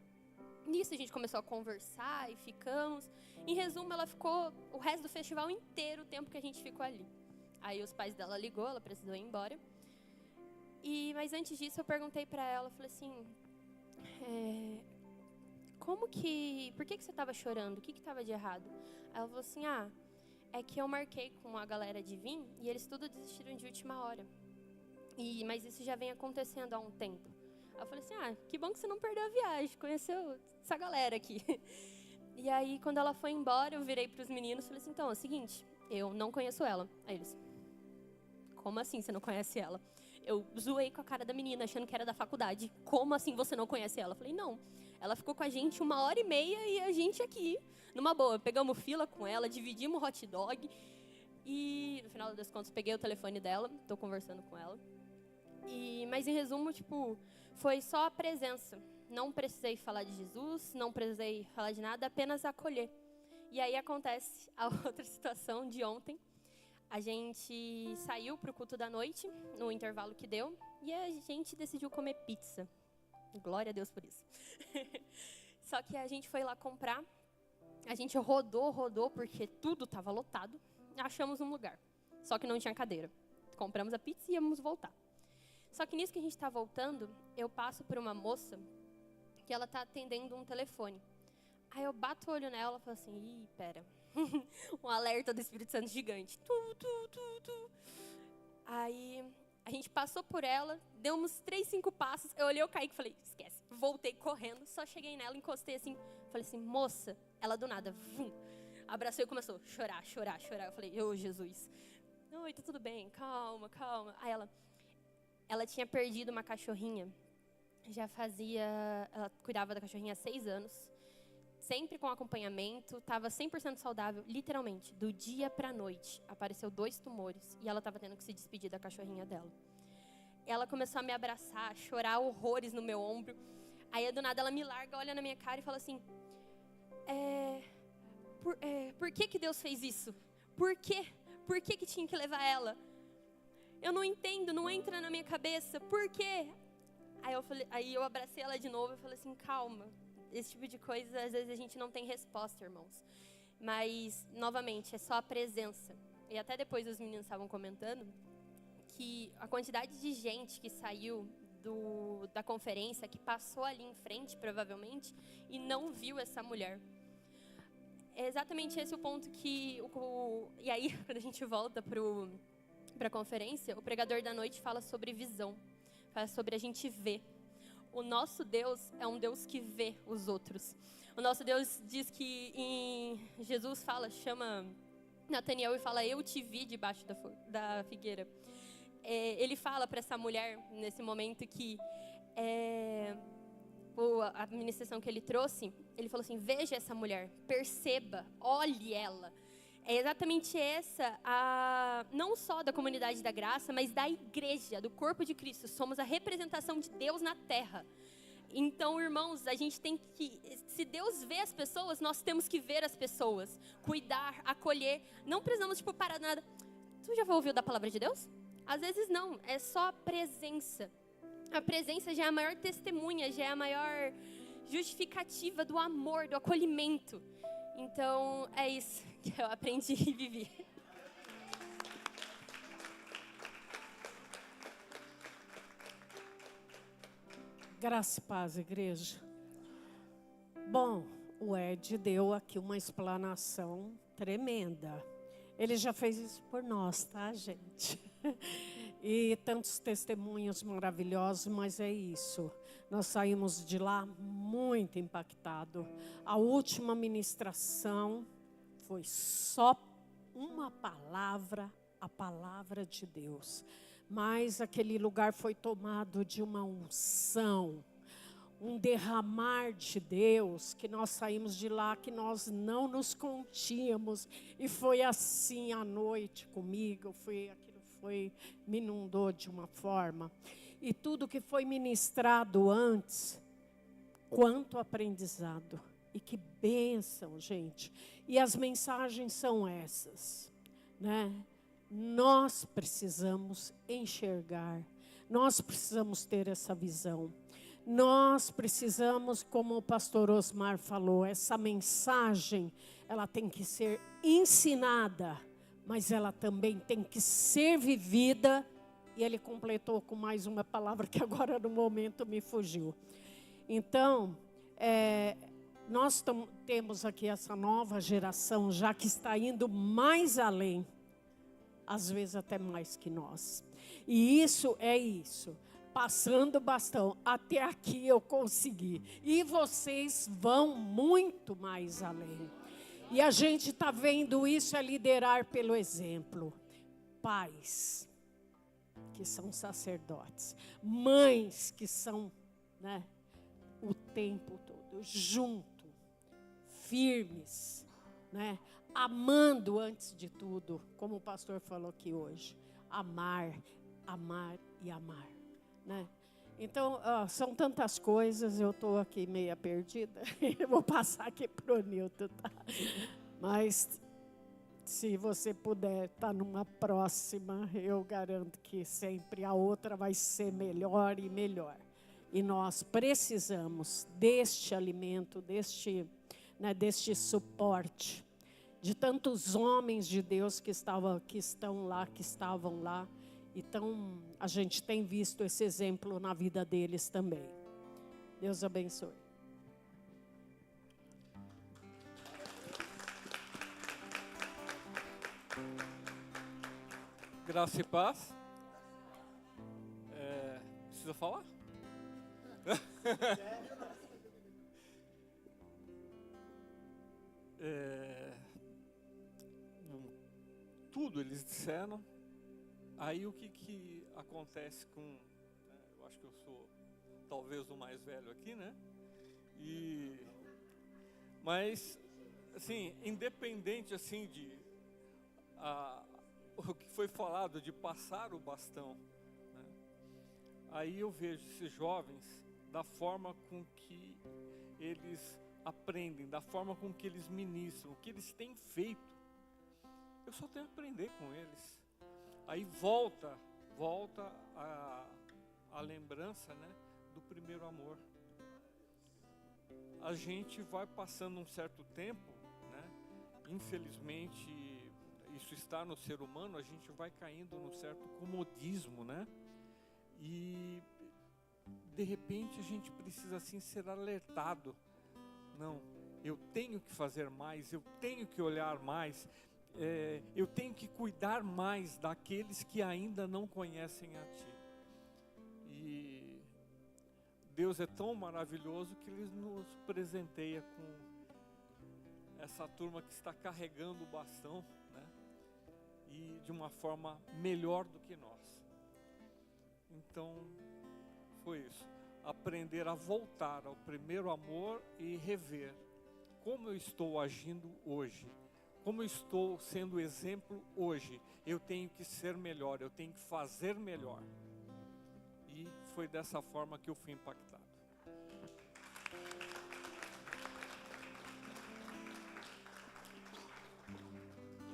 Nisso a gente começou a conversar e ficamos. Em resumo, ela ficou o resto do festival inteiro, o tempo que a gente ficou ali. Aí os pais dela ligou, ela precisou ir embora. Mas antes disso eu perguntei pra ela, falei assim, por que você estava chorando? O que estava de errado? Aí ela falou assim, é que eu marquei com a galera de vir e eles tudo desistiram de última hora. Mas isso já vem acontecendo há um tempo. Aí eu falei assim, que bom que você não perdeu a viagem, conheceu essa galera aqui. E aí, quando ela foi embora, eu virei pros meninos e falei assim, então, é o seguinte, eu não conheço ela. Aí eles, como assim você não conhece ela? Eu zoei com a cara da menina, achando que era da faculdade. Como assim você não conhece ela? Eu falei, não. Ela ficou com a gente 1h30 e a gente aqui, numa boa. Pegamos fila com ela, dividimos o hot dog. E, no final das contas, peguei o telefone dela, tô conversando com ela. Mas, em resumo, foi só a presença. Não precisei falar de Jesus, não precisei falar de nada, apenas acolher. E aí acontece a outra situação de ontem. A gente saiu para o culto da noite, no intervalo que deu, e a gente decidiu comer pizza. Glória a Deus por isso. Só que a gente foi lá comprar, a gente rodou, porque tudo estava lotado. Achamos um lugar, só que não tinha cadeira. Compramos a pizza e íamos voltar. Só que nisso que a gente está voltando, eu passo por uma moça que ela está atendendo um telefone. Aí eu bato o olho nela e falo assim, pera. Um alerta do Espírito Santo gigante. Aí a gente passou por ela, deu uns 3, 5 passos. Eu olhei o Kaique e falei, esquece. voltei correndo, só cheguei nela, encostei assim, falei assim, moça, ela do nada, vum, abraçou e começou a chorar, chorar, chorar. Eu falei, ô Jesus, oi, tá tudo bem, calma, calma. Aí ela tinha perdido uma cachorrinha, ela cuidava da cachorrinha há 6 anos, sempre com acompanhamento, estava 100% saudável, literalmente, do dia pra noite. Apareceu 2 tumores e ela estava tendo que se despedir da cachorrinha dela. Ela começou a me abraçar, a chorar horrores no meu ombro. Aí, do nada, ela me larga, olha na minha cara e fala assim, por que Deus fez isso? Por quê? Por que tinha que levar ela? Eu não entendo, não entra na minha cabeça. Por quê? Aí eu abracei ela de novo e falei assim, calma. Esse tipo de coisa, às vezes a gente não tem resposta, irmãos. Mas, novamente, é só a presença. E até depois os meninos estavam comentando que a quantidade de gente que saiu da conferência, que passou ali em frente, provavelmente, e não viu essa mulher. É exatamente esse o ponto que... E aí, quando a gente volta para a conferência, o pregador da noite fala sobre visão. Fala sobre a gente ver. O nosso Deus é um Deus que vê os outros. O nosso Deus diz que Jesus chama Nataniel e fala, eu te vi debaixo da figueira. Ele fala para essa mulher, nesse momento, que a ministração que ele trouxe, ele falou assim, veja essa mulher, perceba, olhe ela. É exatamente essa, não só da comunidade da graça, mas da igreja, do corpo de Cristo. Somos a representação de Deus na terra. Então, irmãos, a gente tem que, se Deus vê as pessoas, nós temos que ver as pessoas, cuidar, acolher. Não precisamos, parar nada. Tu já ouviu da palavra de Deus? Às vezes não, é só a presença. A presença já é a maior testemunha, já é a maior justificativa do amor, do acolhimento. Então, é isso que eu aprendi e vivi. Graça e paz, igreja. Bom, o Ed deu aqui uma explanação tremenda. Ele já fez isso por nós, tá, gente? E tantos testemunhos maravilhosos, mas é isso. Nós saímos de lá muito impactados. A última ministração foi só uma palavra, a palavra de Deus. Mas aquele lugar foi tomado de uma unção, um derramar de Deus, que nós saímos de lá, que nós não nos contínhamos. E foi assim à noite comigo, me inundou de uma forma. E tudo que foi ministrado antes, quanto aprendizado. E que bênção, gente. E as mensagens são essas, né? Nós precisamos enxergar, nós precisamos ter essa visão. Nós precisamos, como o pastor Osmar falou, essa mensagem, ela tem que ser ensinada, mas ela também tem que ser vivida. E ele completou com mais uma palavra que agora no momento me fugiu. Então, nós temos aqui essa nova geração já que está indo mais além, às vezes até mais que nós. E isso é isso. Passando o bastão, até aqui eu consegui. E vocês vão muito mais além. E a gente está vendo isso, é liderar pelo exemplo. Pais, que são sacerdotes. Mães, que são, né, o tempo todo, junto, firmes, né, amando antes de tudo, como o pastor falou aqui hoje. Amar, amar e amar. Né? Então, são tantas coisas, eu estou aqui meia perdida, eu vou passar aqui para o Nilton, tá? Mas, se você puder estar numa próxima, eu garanto que sempre a outra vai ser melhor e melhor. E nós precisamos deste alimento, deste suporte, de tantos homens de Deus que estavam lá. Então, a gente tem visto esse exemplo na vida deles também. Deus abençoe. Graça e paz. Precisa falar? Tudo eles disseram. Aí o que acontece com... eu acho que eu sou talvez o mais velho aqui, né? Mas, assim, independente assim o que foi falado de passar o bastão, né? Aí eu vejo esses jovens da forma com que eles aprendem, da forma com que eles ministram, o que eles têm feito. Eu só tenho a aprender com eles. Aí volta a lembrança, né, do primeiro amor. A gente vai passando um certo tempo, né, infelizmente isso está no ser humano, a gente vai caindo num certo comodismo, né? E de repente a gente precisa assim ser alertado. Não, eu tenho que fazer mais, eu tenho que olhar mais, eu tenho que cuidar mais daqueles que ainda não conhecem a Ti. E Deus é tão maravilhoso que Ele nos presenteia com essa turma que está carregando o bastão, né? E de uma forma melhor do que nós. Então, foi isso. Aprender a voltar ao primeiro amor e rever como eu estou agindo hoje. Como eu estou sendo exemplo hoje. Eu tenho que ser melhor, eu tenho que fazer melhor. E foi dessa forma que eu fui impactado.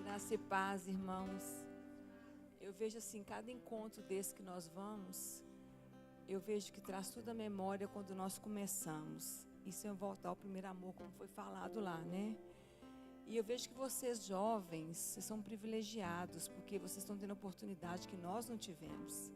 Graça e paz, irmãos. Eu vejo assim, cada encontro desse que nós vamos, eu vejo que traz tudo à memória quando nós começamos. Isso é voltar ao primeiro amor, como foi falado lá, né? E eu vejo que vocês jovens, vocês são privilegiados, porque vocês estão tendo a oportunidade que nós não tivemos.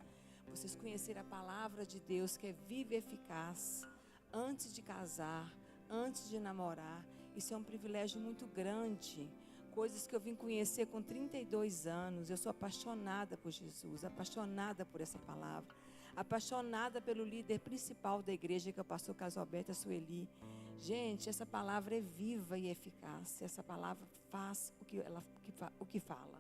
Vocês conhecerem a palavra de Deus, que é viva e eficaz, antes de casar, antes de namorar. Isso é um privilégio muito grande. Coisas que eu vim conhecer com 32 anos. Eu sou apaixonada por Jesus, apaixonada por essa palavra, apaixonada pelo líder principal da igreja, que é o pastor Casalberto Sueli. Gente, essa palavra é viva e eficaz. Essa palavra faz o que fala.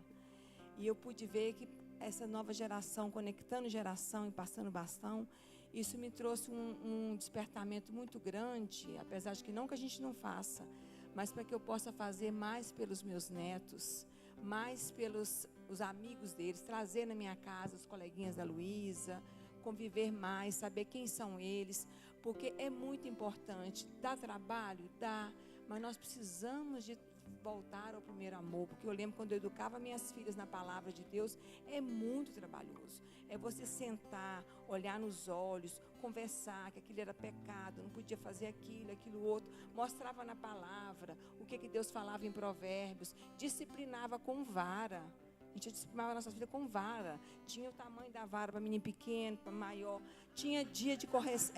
E eu pude ver que essa nova geração, conectando geração e passando bastão, isso me trouxe um despertamento muito grande, apesar de que não que a gente não faça, mas para que eu possa fazer mais pelos meus netos, mais pelos os amigos deles, trazer na minha casa os coleguinhas da Luísa, conviver mais, saber quem são eles, porque é muito importante. Dá trabalho? Dá, mas nós precisamos de voltar ao primeiro amor, porque eu lembro quando eu educava minhas filhas na palavra de Deus, é muito trabalhoso. É você sentar, olhar nos olhos, conversar que aquilo era pecado, não podia fazer aquilo outro, mostrava na palavra o que Deus falava em Provérbios, disciplinava com vara. A gente disciplinava a nossa vida com vara. Tinha o tamanho da vara para menino pequeno, para maior. Tinha dia de correção.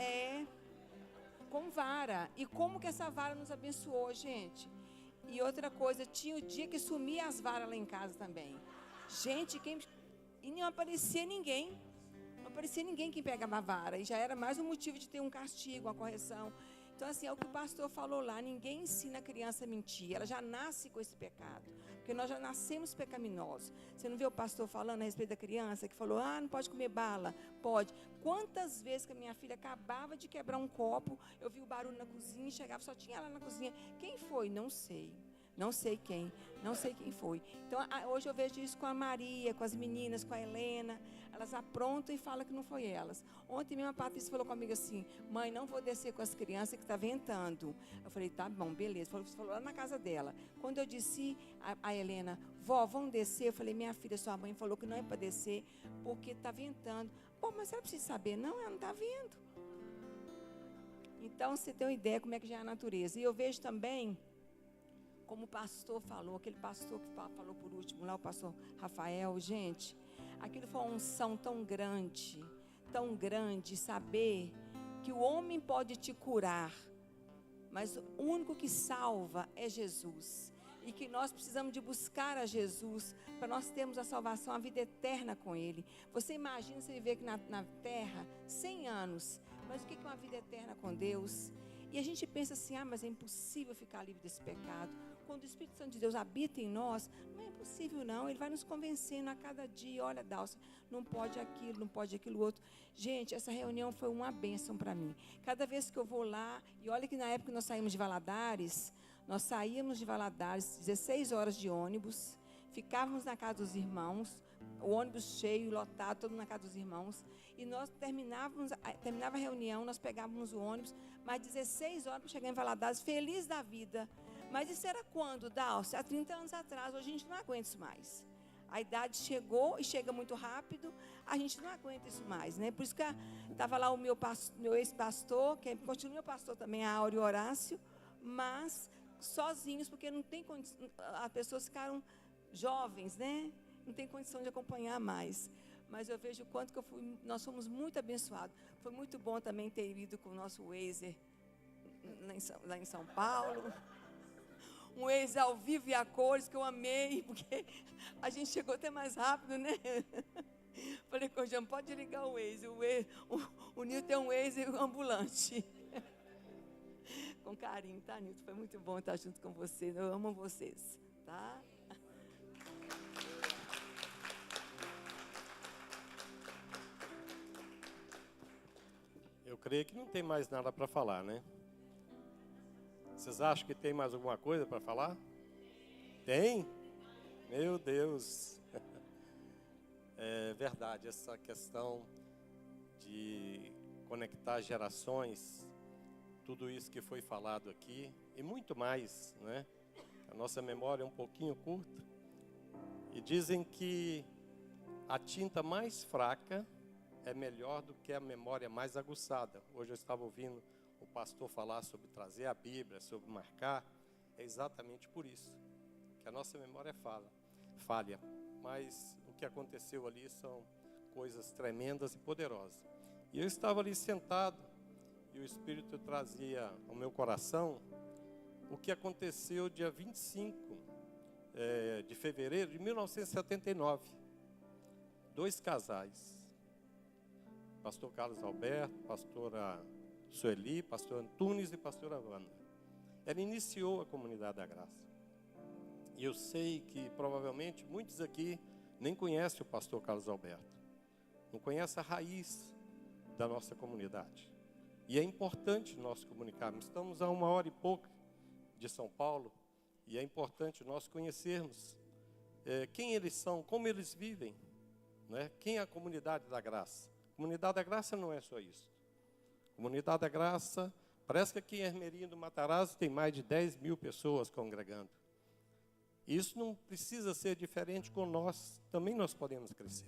Com vara. E como que essa vara nos abençoou, gente? E outra coisa, tinha o dia que sumia as varas lá em casa também. Gente, e não aparecia ninguém. Não aparecia ninguém que pegava a vara. E já era mais um motivo de ter um castigo, uma correção. Então, assim, é o que o pastor falou lá. Ninguém ensina a criança a mentir. Ela já nasce com esse pecado. Porque nós já nascemos pecaminosos. Você não vê o pastor falando a respeito da criança, que falou, não pode comer bala? Pode. Quantas vezes que a minha filha acabava de quebrar um copo, eu vi o barulho na cozinha, chegava, só tinha ela na cozinha. Quem foi? Não sei. Não sei quem. Não sei quem foi. Então, hoje eu vejo isso com a Maria, com as meninas, com a Helena. Elas aprontam e falam que não foi elas. Ontem mesmo a Patrícia falou comigo assim, mãe, não vou descer com as crianças que está ventando. Eu falei, tá bom, beleza. Você falou lá na casa dela. Quando eu disse a Helena, vó, vamos descer? Eu falei, minha filha, sua mãe falou que não é para descer porque está ventando. Bom, mas ela precisa saber. Não, ela não está vendo. Então, você tem uma ideia como é que já é a natureza. E eu vejo também, como o pastor falou, aquele pastor que falou por último lá, o pastor Rafael, gente, aquilo foi uma unção tão grande, saber que o homem pode te curar, mas o único que salva é Jesus. E que nós precisamos de buscar a Jesus para nós termos a salvação, a vida eterna com Ele. Você imagina você viver aqui na terra 100 anos, Mas o que é uma vida eterna com Deus? E a gente pensa assim, mas é impossível ficar livre desse pecado. Quando o Espírito Santo de Deus habita em nós, não é impossível não. Ele vai nos convencendo a cada dia. Olha, Dalcia, não pode aquilo, não pode aquilo outro. Gente, essa reunião foi uma bênção para mim. Cada vez que eu vou lá, e olha que na época que nós saímos de Valadares, 16 horas de ônibus, ficávamos na casa dos irmãos, o ônibus cheio, lotado, todo mundo na casa dos irmãos, e nós terminava a reunião, nós pegávamos o ônibus, mais 16 horas para chegar em Valadares, feliz da vida. Mas isso era quando, Dalcia? Há 30 anos atrás, hoje a gente não aguenta isso mais. A idade chegou e chega muito rápido, a gente não aguenta isso mais, né? Por isso que estava lá o meu ex-pastor, que continua meu pastor também, a Áureo Horácio, mas sozinhos, porque não tem condição, as pessoas ficaram jovens, né? Não tem condição de acompanhar mais. Mas eu vejo o quanto que nós fomos muito abençoados. Foi muito bom também ter ido com o nosso Wazer lá em São Paulo. Um Wazer ao vivo e a cores, que eu amei, porque a gente chegou até mais rápido, né? Falei com o Jean, pode ligar o Wazer. O Nilton tem um Wazer ambulante. Com carinho, tá, Nilton? Foi muito bom estar junto com vocês. Eu amo vocês, tá? Eu creio que não tem mais nada para falar, né? Vocês acham que tem mais alguma coisa para falar? Tem? Meu Deus! É verdade, essa questão de conectar gerações, tudo isso que foi falado aqui, e muito mais, né? A nossa memória é um pouquinho curta. E dizem que a tinta mais fraca é melhor do que a memória mais aguçada. Hoje eu estava ouvindo o pastor falar sobre trazer a Bíblia, sobre marcar. É exatamente por isso que a nossa memória falha. Mas o que aconteceu ali são coisas tremendas e poderosas. E eu estava ali sentado e o Espírito trazia ao meu coração o que aconteceu dia 25 de fevereiro de 1979. 2 casais. Pastor Carlos Alberto, pastora Sueli, pastor Antunes e pastora Wanda. Ela iniciou a Comunidade da Graça. E eu sei que provavelmente muitos aqui nem conhecem o pastor Carlos Alberto. Não conhecem a raiz da nossa comunidade. E é importante nós comunicarmos. Estamos a 1h e pouco de São Paulo. E é importante nós conhecermos quem eles são, como eles vivem. Né? Quem é a Comunidade da Graça? Comunidade da Graça não é só isso. Comunidade da Graça, parece que aqui em Hermelinha do Matarazzo tem mais de 10 mil pessoas congregando. Isso não precisa ser diferente com nós, também nós podemos crescer.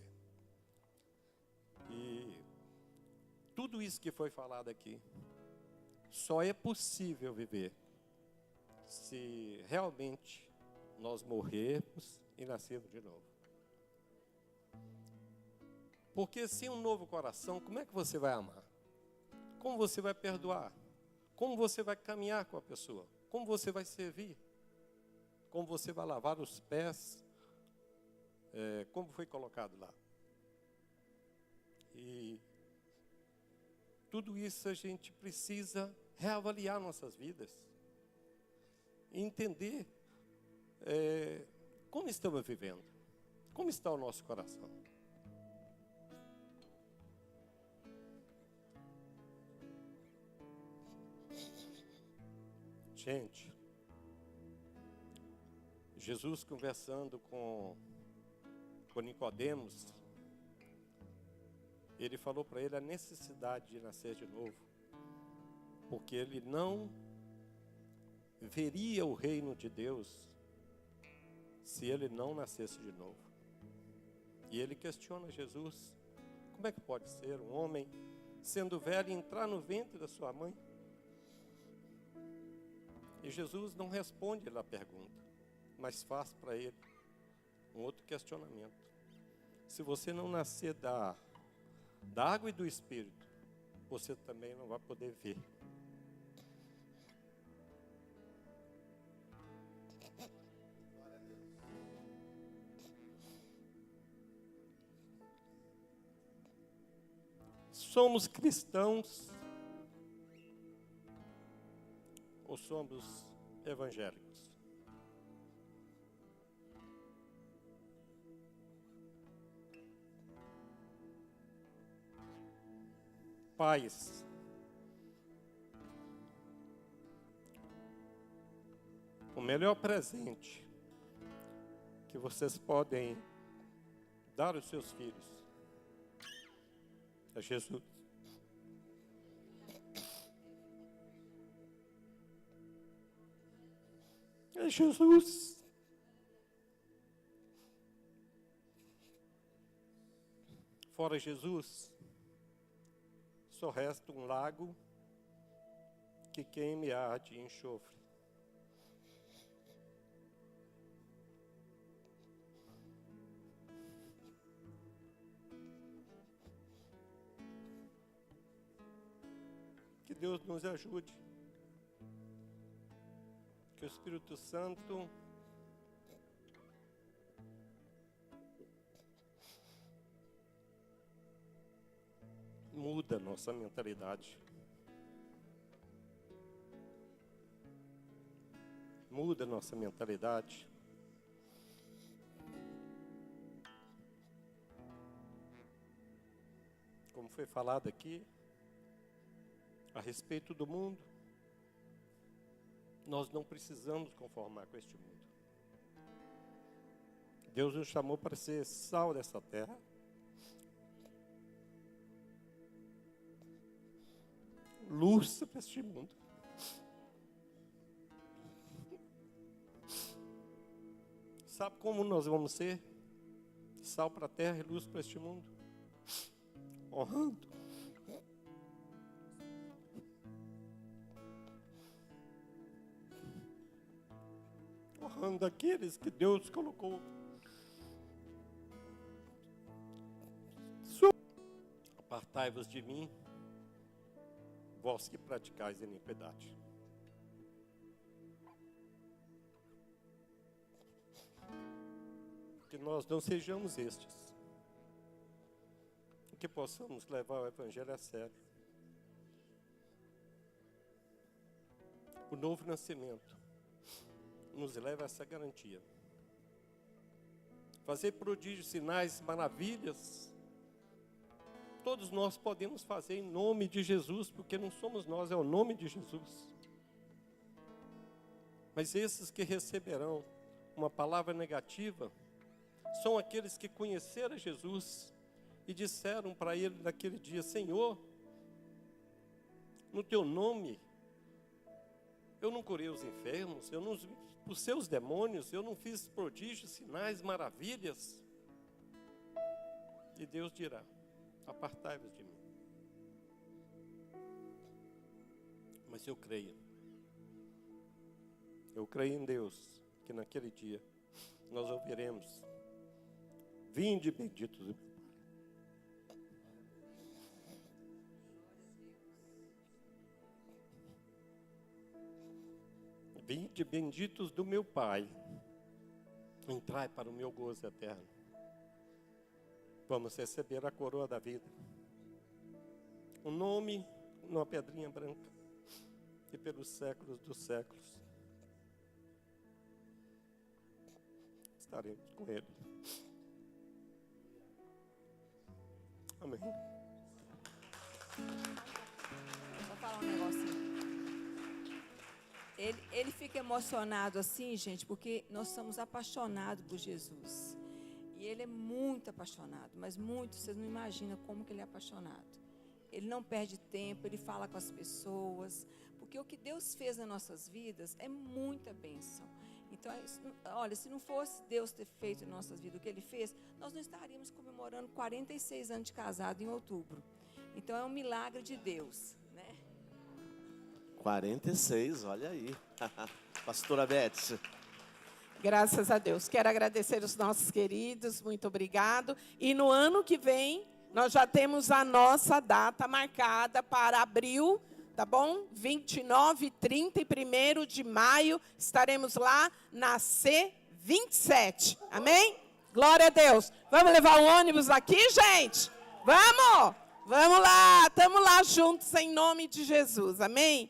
E tudo isso que foi falado aqui, só é possível viver se realmente nós morrermos e nascermos de novo. Porque sem um novo coração, como é que você vai amar? Como você vai perdoar? Como você vai caminhar com a pessoa? Como você vai servir? Como você vai lavar os pés? Como foi colocado lá? E tudo isso a gente precisa reavaliar nossas vidas. E entender como estamos vivendo. Como está o nosso coração. Gente, Jesus conversando com Nicodemos, ele falou para ele a necessidade de nascer de novo, porque ele não veria o reino de Deus se ele não nascesse de novo. E ele questiona Jesus, como é que pode ser um homem, sendo velho, entrar no ventre da sua mãe? E Jesus não responde a pergunta, mas faz para ele um outro questionamento. Se você não nascer da água e do Espírito, você também não vai poder ver. Somos cristãos ou somos evangélicos? Pais, o melhor presente que vocês podem dar aos seus filhos é Jesus. É Jesus. Fora Jesus, só resta um lago que queime e arde em enxofre. Que Deus nos ajude. Que o Espírito Santo muda a nossa mentalidade. Muda a nossa mentalidade. Como foi falado aqui, a respeito do mundo, nós não precisamos conformar com este mundo. Deus nos chamou para ser sal dessa terra. Luz para este mundo. Sabe como nós vamos ser? Sal para a terra e luz para este mundo? Honrando. Honrando aqueles que Deus colocou. Apartai-vos de mim, vós que praticais iniquidade. Que nós não sejamos estes. Que possamos levar o Evangelho a sério. O novo nascimento nos leva a essa garantia. Fazer prodígios, sinais, maravilhas. Todos nós podemos fazer em nome de Jesus, porque não somos nós, é o nome de Jesus. Mas esses que receberão uma palavra negativa são aqueles que conheceram Jesus e disseram para ele naquele dia: Senhor, no teu nome eu não curei os enfermos, os seus demônios, eu não fiz prodígios, sinais, maravilhas. E Deus dirá: apartai-vos de mim. Mas eu creio em Deus, que naquele dia nós ouviremos: vinde benditos do meu Pai. Vinde benditos do meu Pai, entrai para o meu gozo eterno. Vamos receber a coroa da vida, um nome numa pedrinha branca, e pelos séculos dos séculos estaremos com Ele. Amém. Vou falar um negocinho. Ele fica emocionado assim, gente, porque nós somos apaixonados por Jesus. E ele é muito apaixonado, mas muito, vocês não imaginam como que ele é apaixonado. Ele não perde tempo, ele fala com as pessoas, porque o que Deus fez nas nossas vidas é muita bênção. Então, olha, se não fosse Deus ter feito em nossas vidas o que Ele fez, nós não estaríamos comemorando 46 anos de casado em outubro. Então, é um milagre de Deus, né? 46, olha aí. Pastora Beth. Graças a Deus. Quero agradecer os nossos queridos, muito obrigado. E no ano que vem, nós já temos a nossa data marcada para abril, tá bom? 29, 30 e 1º de maio, estaremos lá na C27. Amém? Glória a Deus. Vamos levar o ônibus aqui, gente? Vamos! Vamos lá, estamos lá juntos em nome de Jesus. Amém?